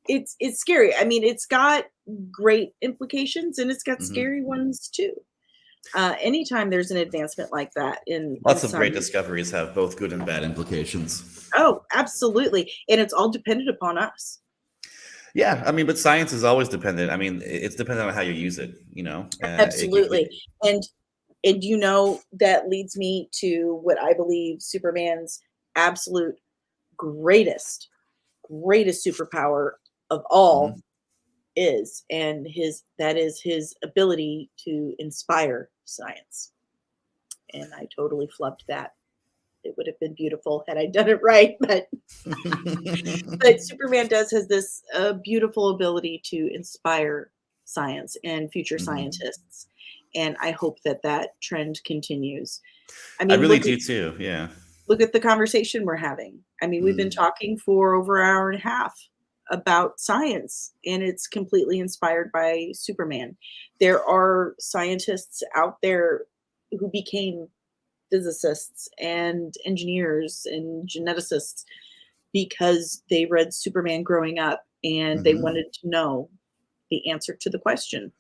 it's scary. I mean, it's got great implications and it's got Mhm. scary ones too. Anytime there's an advancement like that in Lots of great science. discoveries have both good and bad implications. Oh, absolutely. And it's all dependent upon us. Yeah, I mean, but science is always dependent. I mean, it's dependent on how you use it. You know, Absolutely. And that leads me to what I believe Superman's absolute greatest, greatest superpower of all mhm. is, and that is his ability to inspire science. And I totally flubbed that. It would have been beautiful had I done it right, but Superman has this beautiful ability to inspire science and future Mhm. scientists, and I hope that trend continues. I I mean, really do too. Yeah. look at the conversation we're having. I mean, we've been Mm. talking for over an hour and a half about science, and it's completely inspired by Superman. There are scientists out there who became physicists and engineers and geneticists because they read Superman growing up and they Mhm. wanted to know the answer to the question,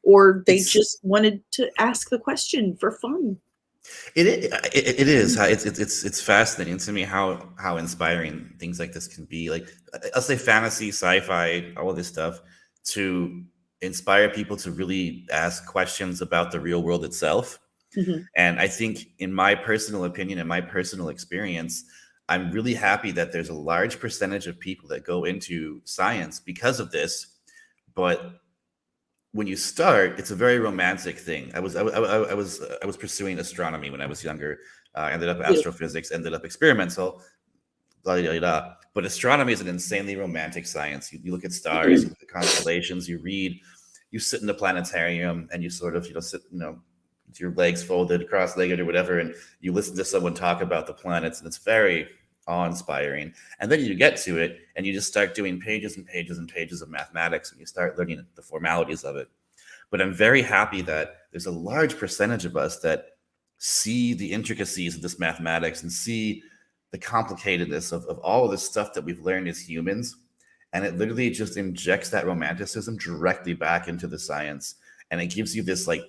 or they It's just wanted to ask the question for fun. it is. It's fascinating to me how inspiring things like this can be. Like I'll say fantasy, sci-fi, all of this stuff to inspire people to really ask questions about the real world itself. Mhm. And I think, in my personal opinion and my personal experience, I'm really happy that there's a large percentage of people that go into science because of this. But when you start, it's a very romantic thing. I was pursuing astronomy when I was younger. Ended up Beautiful. astrophysics, ended up experimental. Blah, blah, blah. But astronomy is an insanely romantic science. You look at stars, you look at constellations, you read, you sit in the planetarium, and you sort of sit with your legs folded, cross-legged, or whatever, and you listen to someone talk about the planets, and it's very awe-inspiring. And then you get to it, and you just start doing pages and pages and pages of mathematics, and you start learning the formalities of it. But I'm very happy that there's a large percentage of us that see the intricacies of this mathematics and see the complicatedness of all of this stuff that we've learned as humans. And it literally just injects that romanticism directly back into the science. And it gives you this like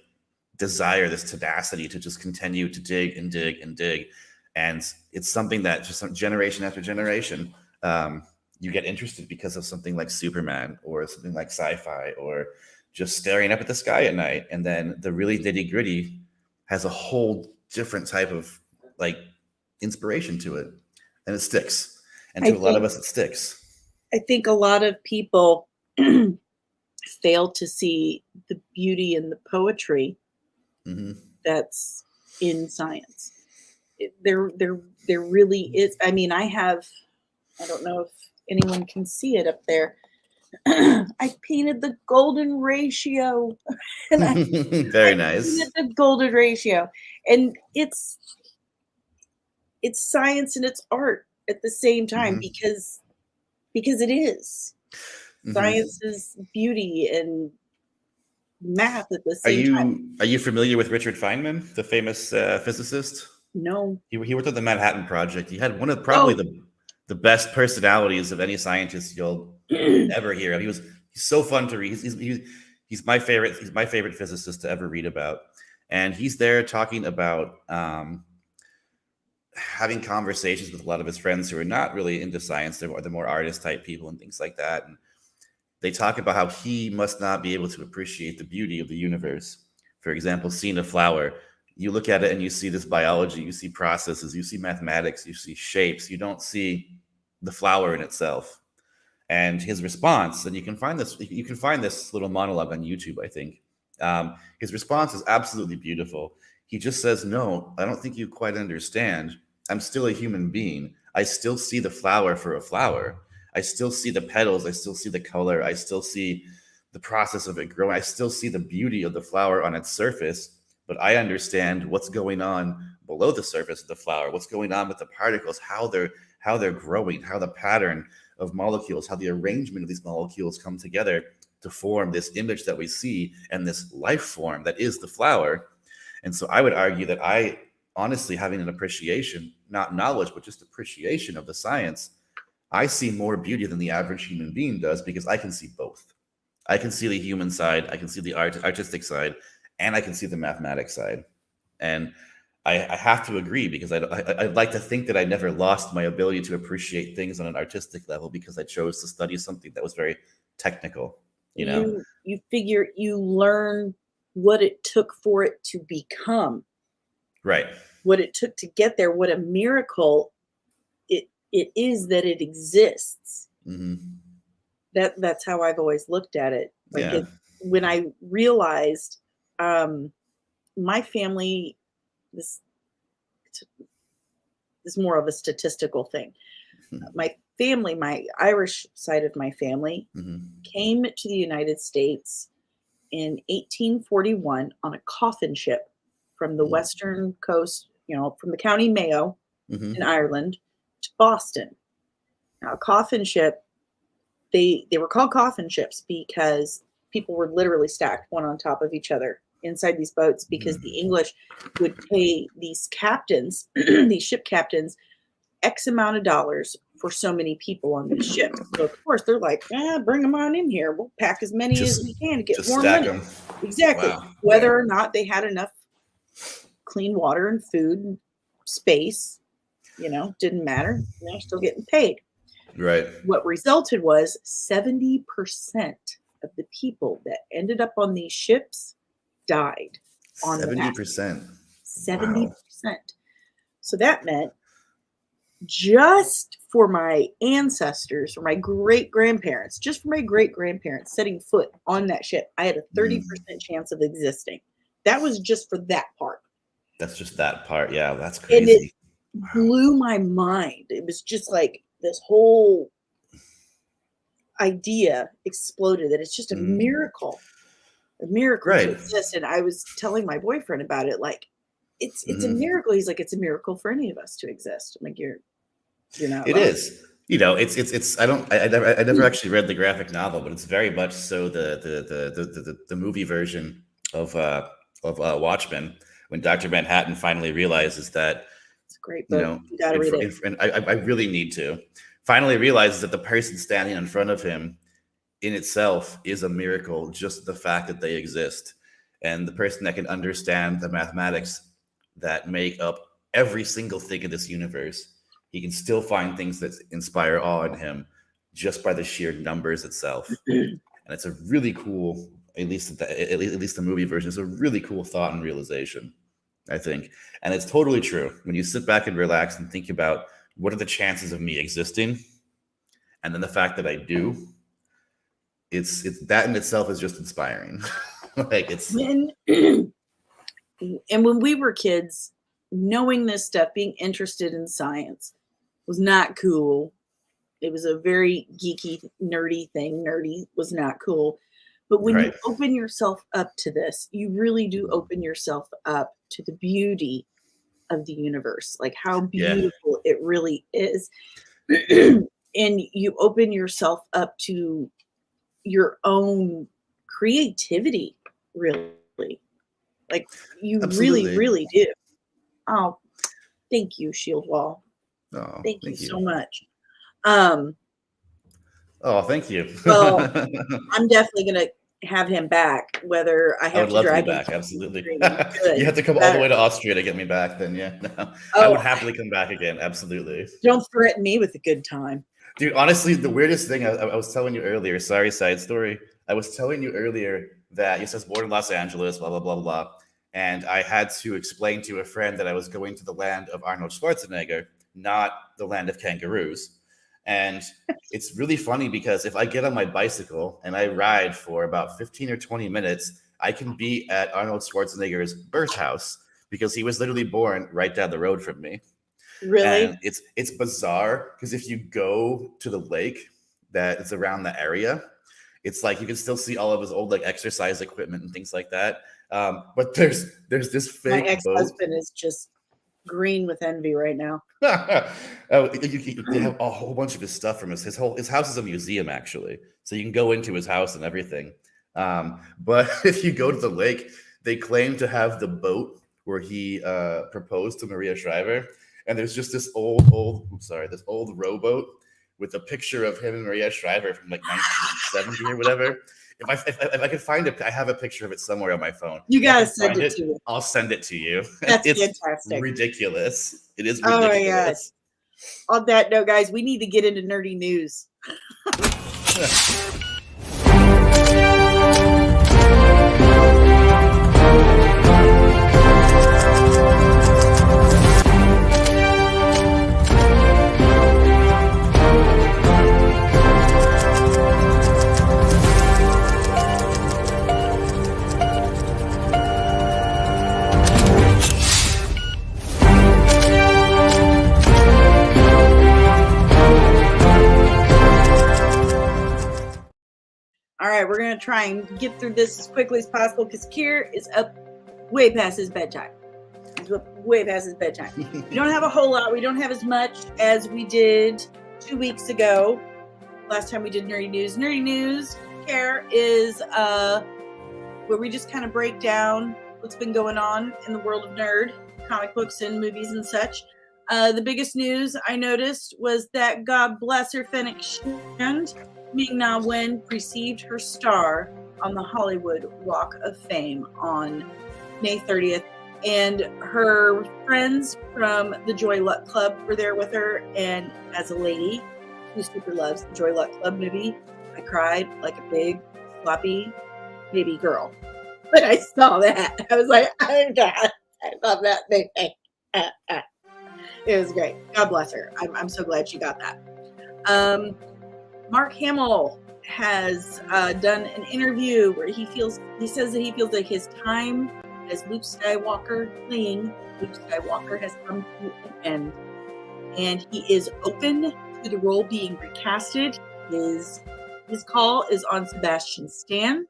desire, this tenacity to just continue to dig and dig and dig. And it's something that just generation after generation, you get interested because of something like Superman or something like sci-fi or just staring up at the sky at night. And then the really nitty gritty has a whole different type of like inspiration to it, and it sticks. And I to a lot of think us, it sticks. I think a lot of people fail to see the beauty and the poetry Hmm. that's in science. There really is. I mean, I don't know if anyone can see it up there. I painted the golden ratio, and I Very painted nice. the golden ratio, and it's science and it's art at the same time Hmm. because it is. Hmm. Science is beauty and math at the Are same time. you familiar with Richard Feynman, the famous physicist? No. He worked on the Manhattan Project. He had one of probably Oh, the best personalities of any scientist you'll ever hear of. He's so fun to read. He's my favorite. He's my favorite physicist to ever read about. And he's there talking about having conversations with a lot of his friends who are not really into science. They're the more artist type people and things like that. And they talk about how he must not be able to appreciate the beauty of the universe. For example, seeing a flower, you look at it and you see this biology, you see processes, you see mathematics, you see shapes. You don't see the flower in itself. And his response, and you can find this little monologue on YouTube, I think. His response is absolutely beautiful. He just says, "No, I don't think you quite understand. I'm still a human being. I still see the flower for a flower. I still see the petals. I still see the color. I still see the process of it growing. I still see the beauty of the flower on its surface, but I understand what's going on below the surface of the flower, what's going on with the particles, how they're growing, how the pattern of molecules, how the arrangement of these molecules come together to form this image that we see and this life form that is the flower." And so I would argue that I honestly having an appreciation, not knowledge, but just appreciation of the science, I see more beauty than the average human being does because I can see both. I can see the human side, I can see the artistic side, and I can see the mathematics side. And I have to agree because I'd like to think that I never lost my ability to appreciate things on an artistic level because I chose to study something that was very technical, you know? You learn what it took for it to become, Right. what it took to get there, what a miracle it is that it exists. Hmm. That's how I've always looked at it. Like Yeah. when I realized my family, this is more of a statistical thing. My family, my Irish side of my family, Hmm. came to the United States in 1841 on a coffin ship from the western coast, from the County Mayo in Hmm. Ireland to Boston. Now, a coffin ship, they were called coffin ships because people were literally stacked one on top of each other inside these boats because the English would pay these captains, these ship captains, X amount of dollars for so many people on this ship. So of course they're like, bring them on in here. We'll pack as many as we Just can to get just more stack money. them. Exactly. Wow. Whether Yeah. or not they had enough clean water and food and space, didn't matter. They're still getting paid. Right. What resulted was 70% of the people that ended up on these ships died on the back. 70%. Wow. 70%. So that meant just for my ancestors, or my great grandparents, just for my great grandparents setting foot on that ship, I had a 30% chance of existing. That was just for that part. That's just that part. Yeah, that's And it crazy. Wow. blew my mind. It was just like this whole idea exploded that it's just a miracle to Right. exist. And I was telling my boyfriend about it, like, it's a Hmm. miracle. He's like, it's a miracle for any of us to exist. I'm like, you're not It wrong. is. I never actually read the graphic novel, but it's very much so the movie version of Watchmen, when Dr. Manhattan finally realizes that, It's a great book. You got to read it. and I really need to, finally realizes that the person standing in front of him in itself is a miracle, just the fact that they exist. And the person that can understand the mathematics that make up every single thing in this universe, he can still find things that inspire awe in him just by the sheer numbers itself. And it's a really cool, at least the movie version, is a really cool thought and realization, I think. And it's totally true. When you sit back and relax and think about what are the chances of me existing, and then the fact that I do, it's that in itself is just inspiring. Like it's When and when we were kids, knowing this stuff, being interested in science was not cool. It was a very geeky, nerdy thing. Nerdy was not cool. But when you right. open yourself up to this, you really do open yourself up to the beauty of the universe, like how Yeah. beautiful it really is. Yeah. And you open yourself up to your own creativity, really. Like you really, Absolutely. really do. Oh, thank you, Shield Wall. Oh, Thank you thank you. so much. Um, Oh, thank you. well, I'm definitely gonna have him back, whether I I have would to love to be drag him back. to the Absolutely. screening. Good. You have to come all the Better. way to Austria to get me back then. Yeah. No, I would Oh, happily come back again. Absolutely. don't threaten me with a good time. Dude, honestly, the weirdest thing I was telling you earlier, sorry, side story. I was telling you earlier that yes, I was born in Los Angeles, blah, blah, blah, blah. And I had to explain to a friend that I was going to the land of Arnold Schwarzenegger, not the land of kangaroos. And it's really funny because if I get on my bicycle and I ride for about 15 or 20 minutes, I can be at Arnold Schwarzenegger's birth house because he was literally born right down the road from me. Really? And it's bizarre because if you go to the lake that is around the area, it's like you can still see all of his old like exercise equipment and things like that. But there's this My fake boat. ex-husband is just green with envy right now. They have a whole bunch of his stuff from his house is a museum actually, so you can go into his house and everything. But if you go to the lake, they claim to have the boat where he proposed to Maria Shriver, and there's just this old rowboat with a picture of him and Maria Shriver from like 1970 or whatever. If I could find it, I have a picture of it somewhere on my phone. You gotta send it to me. I'll send it to you. That's it's fantastic. Ridiculous. It is ridiculous. Oh my God. On that note, guys, we need to get into nerdy news. All right, we're going to try and get through this as quickly as possible because Keir is up way past his bedtime. He's up way past his bedtime. We don't have a whole lot. We don't have as much as we did 2 weeks ago. Last time we did Nerdy News. Nerdy News, Keir, is where we just kind of break down what's been going on in the world of nerd, comic books and movies and such. The biggest news I noticed was that God bless her Fennec Shand, Ming-Na Wen received her star on the Hollywood Walk of Fame on May 30th, and her friends from the Joy Luck Club were there with her, and as a lady who super loves the Joy Luck Club movie, I cried like a big, floppy baby girl. When I saw that, I was like, oh God, I love that movie. It was great. God bless her. I'm so glad she got that. Mark Hamill has done an interview where he says that he feels like his time as Luke Skywalker playing Luke Skywalker has come to an end, and he is open to the role being recasted. His call is on Sebastian Stan,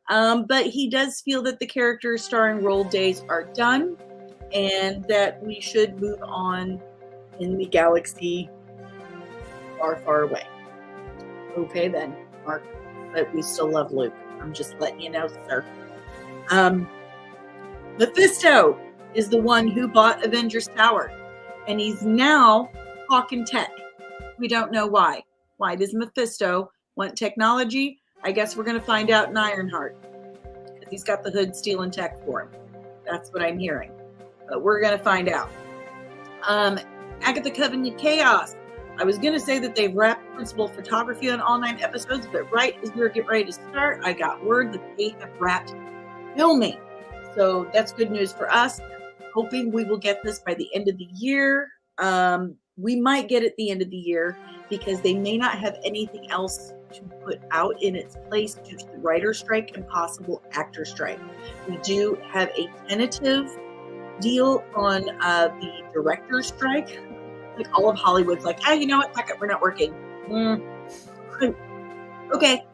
but he does feel that the character starring role days are done and that we should move on in the galaxy far, far away. Okay then, Mark, but we still love Luke. I'm just letting you know, sir. Mephisto is the one who bought Avengers Tower, and he's now talking tech. We don't know why. Why does Mephisto want technology? I guess we're going to find out in Ironheart, because he's got the hood stealing tech for him. That's what I'm hearing, but we're going to find out. Agatha Covenant Chaos. I was going to say that they've wrapped principal photography on all 9 episodes, but right as we were getting ready to start, I got word that they have wrapped filming. So that's good news for us. Hoping we will get this by the end of the year. We might get it the end of the year because they may not have anything else to put out in its place due to the writer's strike and possible actor strike. We do have a tentative deal on the director's strike. Like all of Hollywood's like, you know what? Fuck it, we're not working. Okay.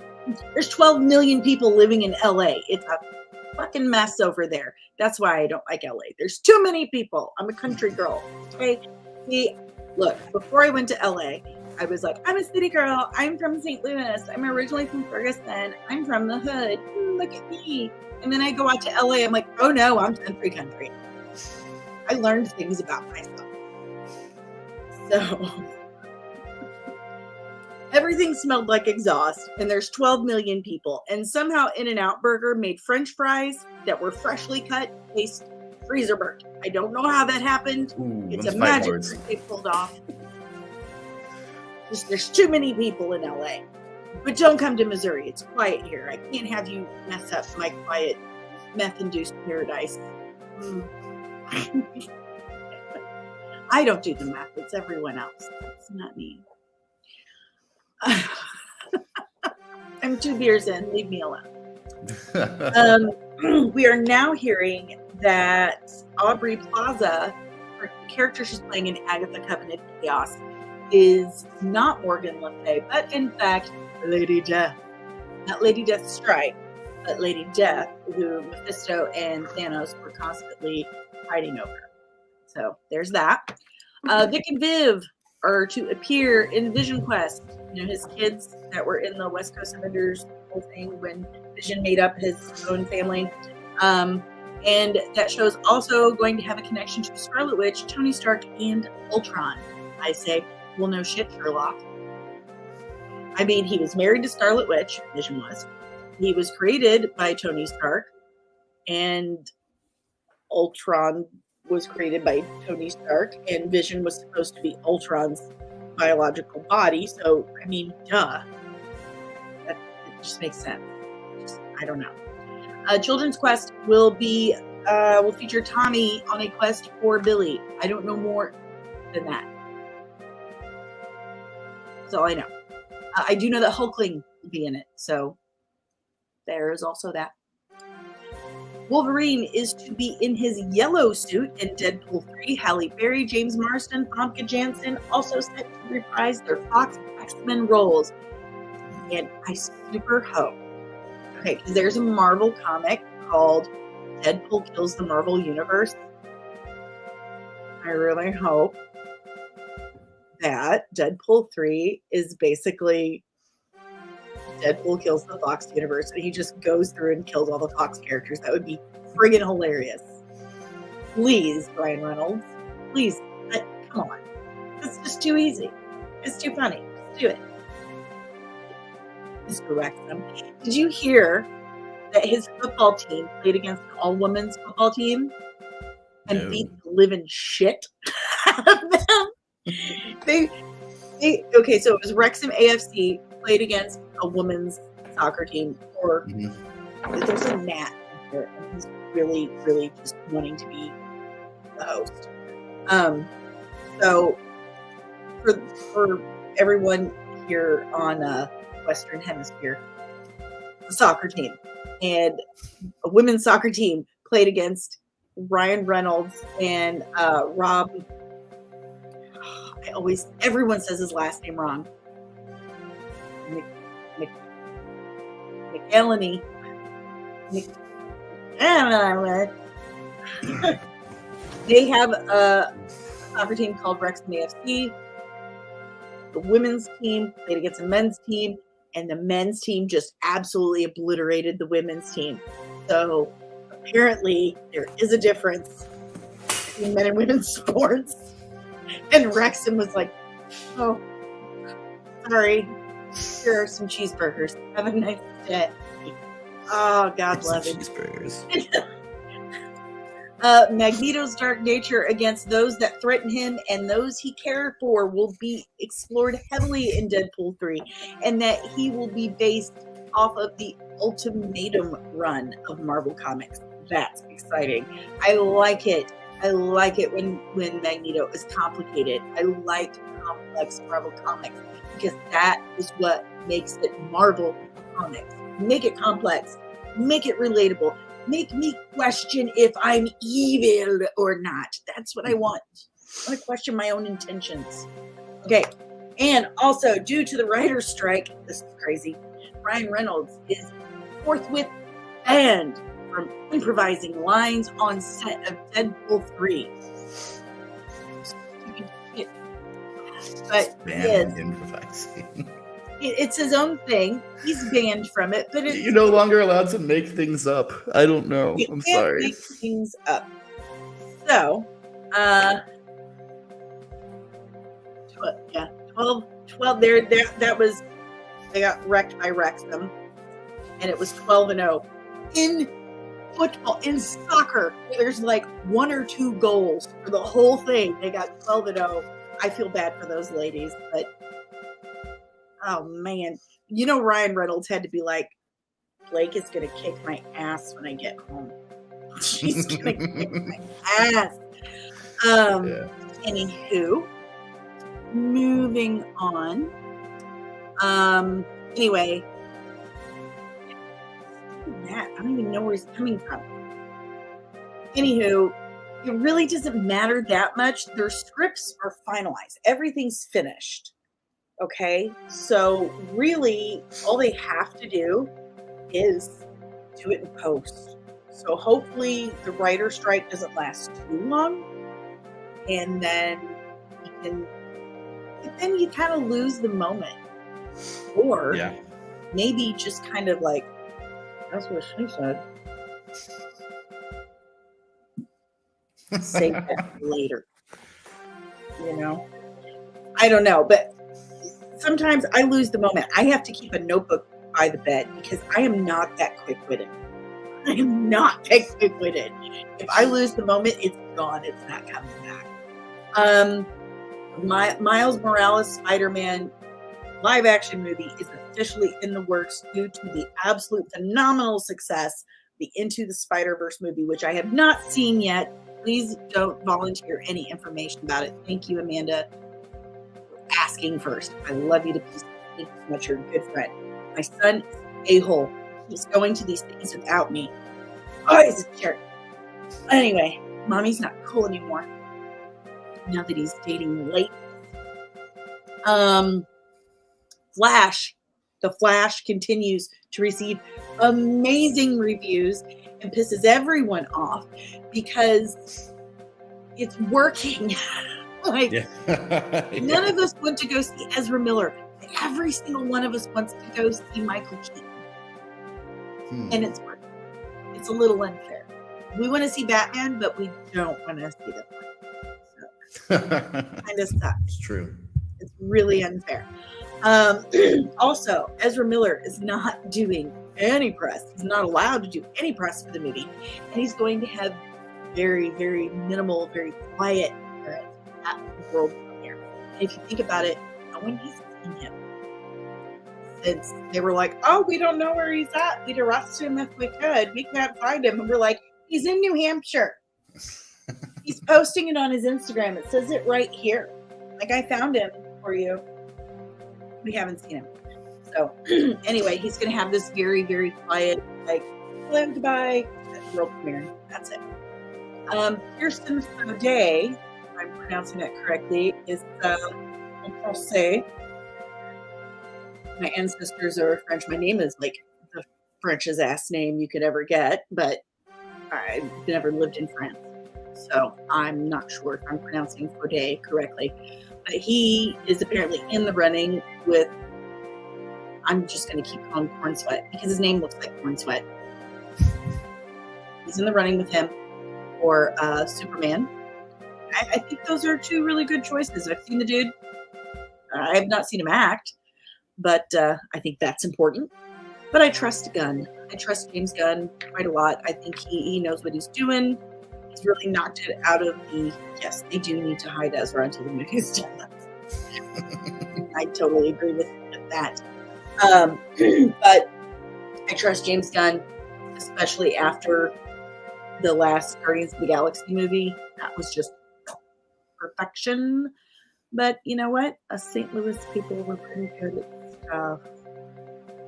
There's 12 million people living in LA. It's a fucking mess over there. That's why I don't like LA. There's too many people. I'm a country girl. Okay. See, look, before I went to LA, I was like, I'm a city girl. I'm from St. Louis. I'm originally from Ferguson. I'm from the hood. Look at me. And then I go out to LA. I'm like, oh no, I'm country. I learned things about myself. So everything smelled like exhaust, and there's 12 million people, and somehow In-N-Out Burger made French fries that were freshly cut taste freezer burnt. I don't know how that happened. It's a magic trick they pulled off. There's too many people in LA. But don't come to Missouri. It's quiet here. I can't have you mess up my quiet meth-induced paradise. I don't do the math. It's everyone else. It's not me. I'm 2 beers in. Leave me alone. We are now hearing that Aubrey Plaza, the character she's playing in Agatha Covenant Chaos, is not Morgan Le Fay, but in fact, Lady Death. Not Lady Death Strike, but Lady Death, who Mephisto and Thanos were constantly fighting over. So there's that. Vic and Viv are to appear in Vision Quest. You know, his kids that were in the West Coast Avengers whole thing when Vision made up his own family. And that show's also going to have a connection to Scarlet Witch, Tony Stark, and Ultron. I say, well, no shit, Sherlock. I mean, he was married to Scarlet Witch, Vision was. He was created by Tony Stark, and Ultron was created by Tony Stark, and Vision was supposed to be Ultron's biological body. So, I mean, duh. It just makes sense. I don't know. Children's Quest will feature Tommy on a quest for Billy. I don't know more than that. That's all I know. I do know that Hulkling will be in it, so there is also that. Wolverine is to be in his yellow suit in Deadpool 3. Halle Berry, James Marsden, Famke Janssen also set to reprise their Fox X-Men roles. And I super hope. Okay, because there's a Marvel comic called Deadpool Kills the Marvel Universe. I really hope that Deadpool 3 is basically Deadpool kills the Fox universe and he just goes through and kills all the Fox characters. That would be friggin' hilarious. Please, Ryan Reynolds. Please, come on. It's just too easy. It's too funny. Just do it. Mr. Wrexham. Did you hear that his football team played against an all-women's football team and beat the living shit out of them? Okay, so it was Wrexham AFC played against a women's soccer team, or there's a Nat here, and he's really, really just wanting to be the host. So for everyone here on Western Hemisphere, a soccer team and a women's soccer team played against Ryan Reynolds and Rob. Everyone says his last name wrong. McElhenney. They have a soccer team called Wrexham AFC. The women's team played against the men's team, and the men's team just absolutely obliterated the women's team. So apparently there is a difference between men and women's sports. And Wrexham was like, oh, sorry. Here are some cheeseburgers. Have a nice day. Oh, God love it. Cheeseburgers. Magneto's dark nature against those that threaten him and those he cares for will be explored heavily in Deadpool 3, and that he will be based off of the Ultimatum run of Marvel Comics. That's exciting. I like it. I like it when Magneto is complicated. I like complex Marvel Comics because that is what makes it Marvel Comics. Make it complex. Make it relatable. Make me question if I'm evil or not. That's what I want. I want to question my own intentions. Okay. And also, due to the writer's strike, this is crazy, Ryan Reynolds is forthwith banned from improvising lines on set of Deadpool 3. But banned improvising. It's his own thing. He's banned from it, but you're no longer allowed to make things up. I don't know. I'm sorry. Make things up. So, 12. There. That was. They got wrecked by Wrexham, and it was 12-0 in football, in soccer. There's like 1 or 2 goals for the whole thing. They got 12-0. I feel bad for those ladies, but. Oh, man. You know, Ryan Reynolds had to be like, Blake is going to kick my ass when I get home. She's going to kick my ass. Anywho, moving on. Anyway. I don't even know where he's coming from. Anywho, it really doesn't matter that much. Their scripts are finalized. Everything's finished. Okay, so really all they have to do is do it in post. So hopefully the writer strike doesn't last too long, and then you kind of lose the moment. Or maybe just kind of like, that's what she said. Save that for later. You know? I don't know, but sometimes I lose the moment. I have to keep a notebook by the bed because I am not that quick-witted. I am not that quick-witted. If I lose the moment, it's gone. It's not coming back. Miles Morales Spider-Man live-action movie is officially in the works due to the absolute phenomenal success of the Into the Spider-Verse movie, which I have not seen yet. Please don't volunteer any information about it. Thank you, Amanda, for asking first. I love you to pieces. Thank you so much. You're a good friend. My son is a-hole. He's going to these things without me. Oh, he's a jerk. Anyway, mommy's not cool anymore now that he's dating late. Flash. The Flash continues to receive amazing reviews and pisses everyone off because it's working. Like, none of us want to go see Ezra Miller. Every single one of us wants to go see Michael Keaton. And it's working. It's a little unfair. We want to see Batman, but we don't want to see the kind of sucks. It's true. It's really unfair. Also, Ezra Miller is not doing any press. He's not allowed to do any press for the movie. And he's going to have very, very minimal, very quiet appearance at the world premiere. And if you think about it, no one has seen him. Since they were like, oh, we don't know where he's at. We'd arrest him if we could. We can't find him. And we're like, he's in New Hampshire. He's posting it on his Instagram. It says it right here. Like, I found him for you. We haven't seen him. So anyway, he's going to have this very, very quiet, like, hello, goodbye, at the world premiere. That's it. Kirsten Faudet, if I'm pronouncing that correctly, is en français. My ancestors are French. My name is like the French's ass name you could ever get, but I've never lived in France. So I'm not sure if I'm pronouncing Faudet correctly. But he is apparently in the running with, I'm just going to keep calling him Corn Sweat because his name looks like Corn Sweat. He's in the running with him for Superman. I think those are two really good choices. I've seen the dude. I have not seen him act, but I think that's important. But I trust Gunn. I trust James Gunn quite a lot. I think he knows what he's doing. He's really knocked it out of the, yes, they do need to hide Ezra until the movie's done. I totally agree with that. But I trust James Gunn, especially after the last Guardians of the Galaxy movie. That was just perfection. But you know what? Us St. Louis people were pretty good at stuff.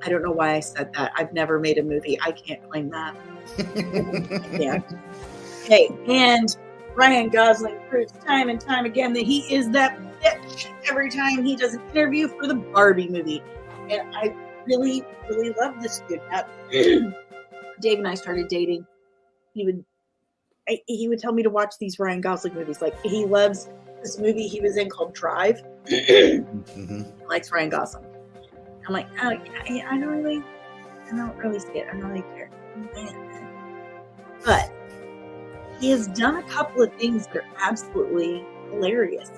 I don't know why I said that. I've never made a movie. I can't claim that. Yeah. Okay, and Ryan Gosling proves time and time again that he is that bitch every time he does an interview for the Barbie movie. And I really, really love this dude. Dave and I started dating. He would tell me to watch these Ryan Gosling movies. Like, he loves this movie he was in called Drive. He likes Ryan Gosling. I'm like, oh, I don't really see it. I don't really care. But he has done a couple of things that are absolutely hilarious.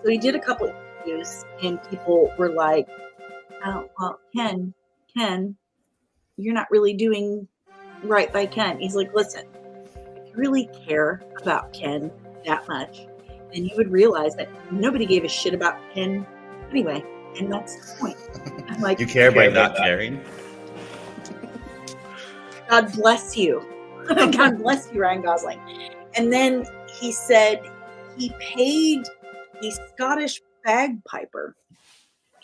So he did a couple of interviews, and people were like, oh, well, Ken, you're not really doing right by Ken. He's like, listen, if you really care about Ken that much, then you would realize that nobody gave a shit about Ken anyway. And that's the point. I'm like, you care by not caring? God bless you. God bless you, Ryan Gosling. And then he said he paid a Scottish bagpiper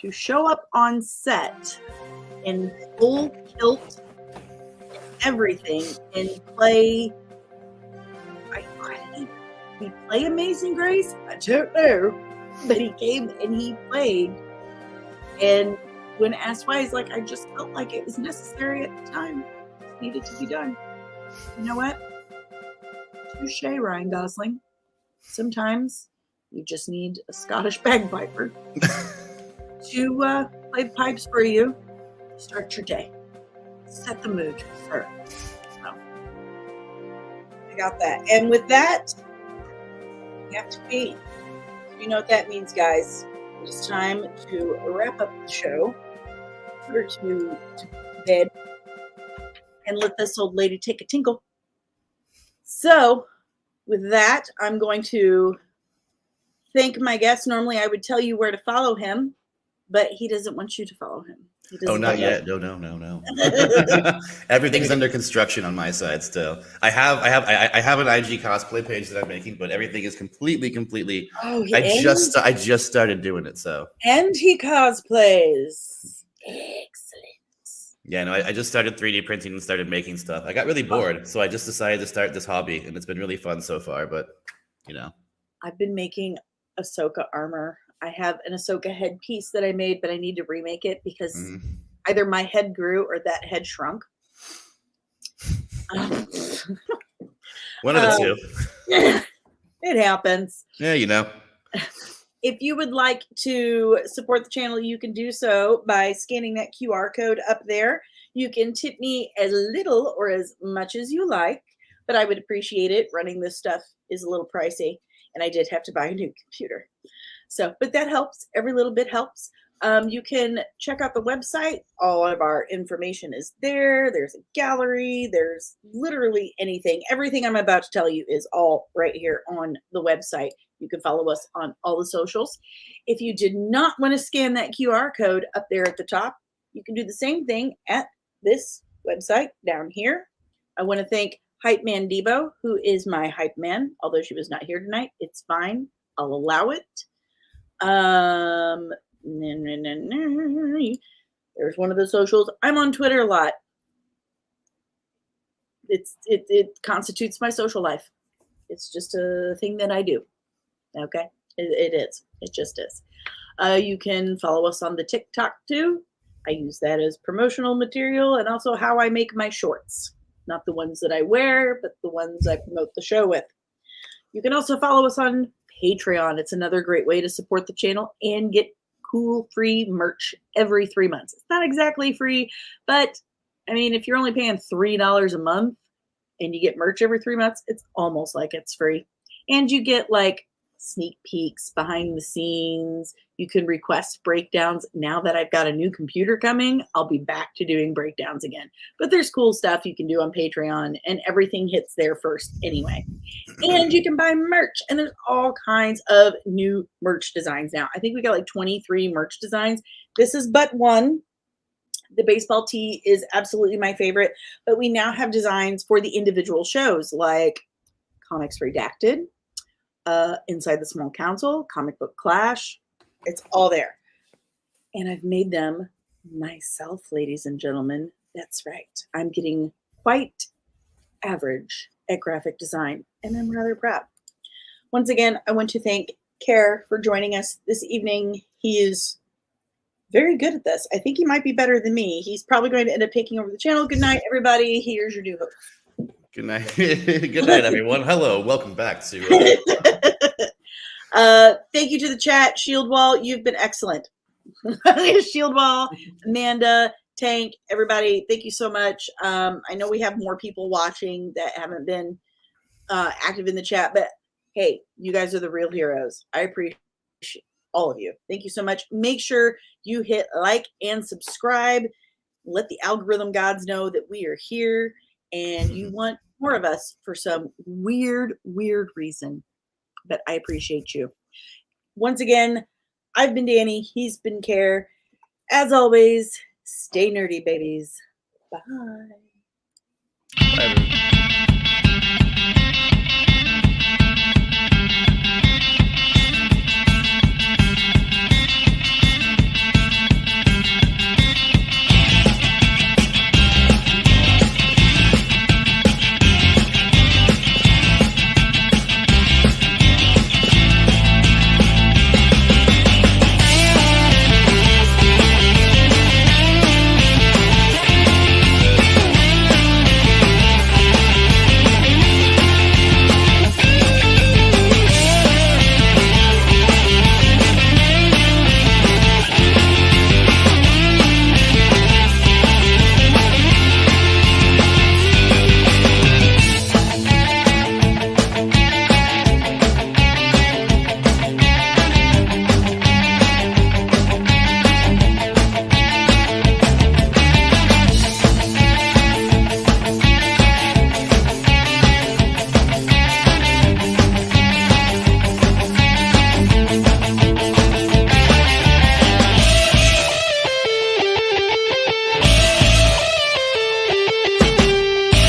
to show up on set in full kilt and everything and play. Did he play Amazing Grace? I don't know. But he came and he played. And when asked why, he's like, I just felt like it was necessary at the time. It needed to be done. You know what? Touche, Ryan Gosling. Sometimes you just need a Scottish bagpiper to play the pipes for you. Start your day. Set the mood, sir. So, I got that. And with that, we have to pee. You know what that means, guys. It's time to wrap up the show, or to bed, and let this old lady take a tinkle. So, with that, I'm going to thank my guest. Normally, I would tell you where to follow him, but he doesn't want you to follow him. Oh, not yet. No. Everything's under construction on my side still. I have an IG cosplay page that I'm making, but everything is completely. Oh, I just started doing it, so. And he cosplays. Excellent. Yeah, no, I just started 3D printing and started making stuff. I got really bored, so I just decided to start this hobby, and it's been really fun so far. But I've been making Ahsoka armor. I have an Ahsoka headpiece that I made, but I need to remake it because either my head grew or that head shrunk. One of the two. It happens. Yeah, If you would like to support the channel, you can do so by scanning that QR code up there. You can tip me as little or as much as you like, but I would appreciate it. Running this stuff is a little pricey, and I did have to buy a new computer. So, but that helps. Every little bit helps. You can check out the website. All of our information is there. There's a gallery. There's literally anything. Everything I'm about to tell you is all right here on the website. You can follow us on all the socials. If you did not want to scan that QR code up there at the top, you can do the same thing at this website down here. I want to thank Hype Man Debo, who is my hype man. Although she was not here tonight, it's fine. I'll allow it. There's one of the socials. I'm on Twitter a lot. It constitutes my social life. It's just a thing that I do. Okay, it is. It just is. You can follow us on the TikTok too. I use that as promotional material and also how I make my shorts. Not the ones that I wear, but the ones I promote the show with. You can also follow us on Patreon. It's another great way to support the channel and get cool free merch every 3 months. It's not exactly free, but I mean, if you're only paying $3 a month and you get merch every 3 months, it's almost like it's free. And you get like sneak peeks behind the scenes. You can request breakdowns. Now that I've got a new computer coming, I'll be back to doing breakdowns again. But there's cool stuff you can do on Patreon, and everything hits there first anyway. And you can buy merch, and there's all kinds of new merch designs now. I think we got like 23 merch designs. This is but one. The baseball tee is absolutely my favorite, but we now have designs for the individual shows like Comics Redacted, Inside the Small Council, Comic Book Clash. It's all there. And I've made them myself, ladies and gentlemen. That's right. I'm getting quite average at graphic design, and I'm rather proud. Once again, I want to thank Keir for joining us this evening. He is very good at this. I think he might be better than me. He's probably going to end up taking over the channel. Good night, everybody. Here's your new host. Good night. Good night, everyone. Hello. Welcome back to... Thank you to the chat. Shield Wall, you've been excellent. Shield Wall, Amanda, Tank, everybody, thank you so much. I know we have more people watching that haven't been active in the chat, but hey, you guys are the real heroes. I appreciate all of you. Thank you so much. Make sure you hit like and subscribe. Let the algorithm gods know that we are here and you want more of us for some weird reason. But I appreciate you. Once again, I've been Dani. He's been Keir. As always, stay nerdy, babies. Bye.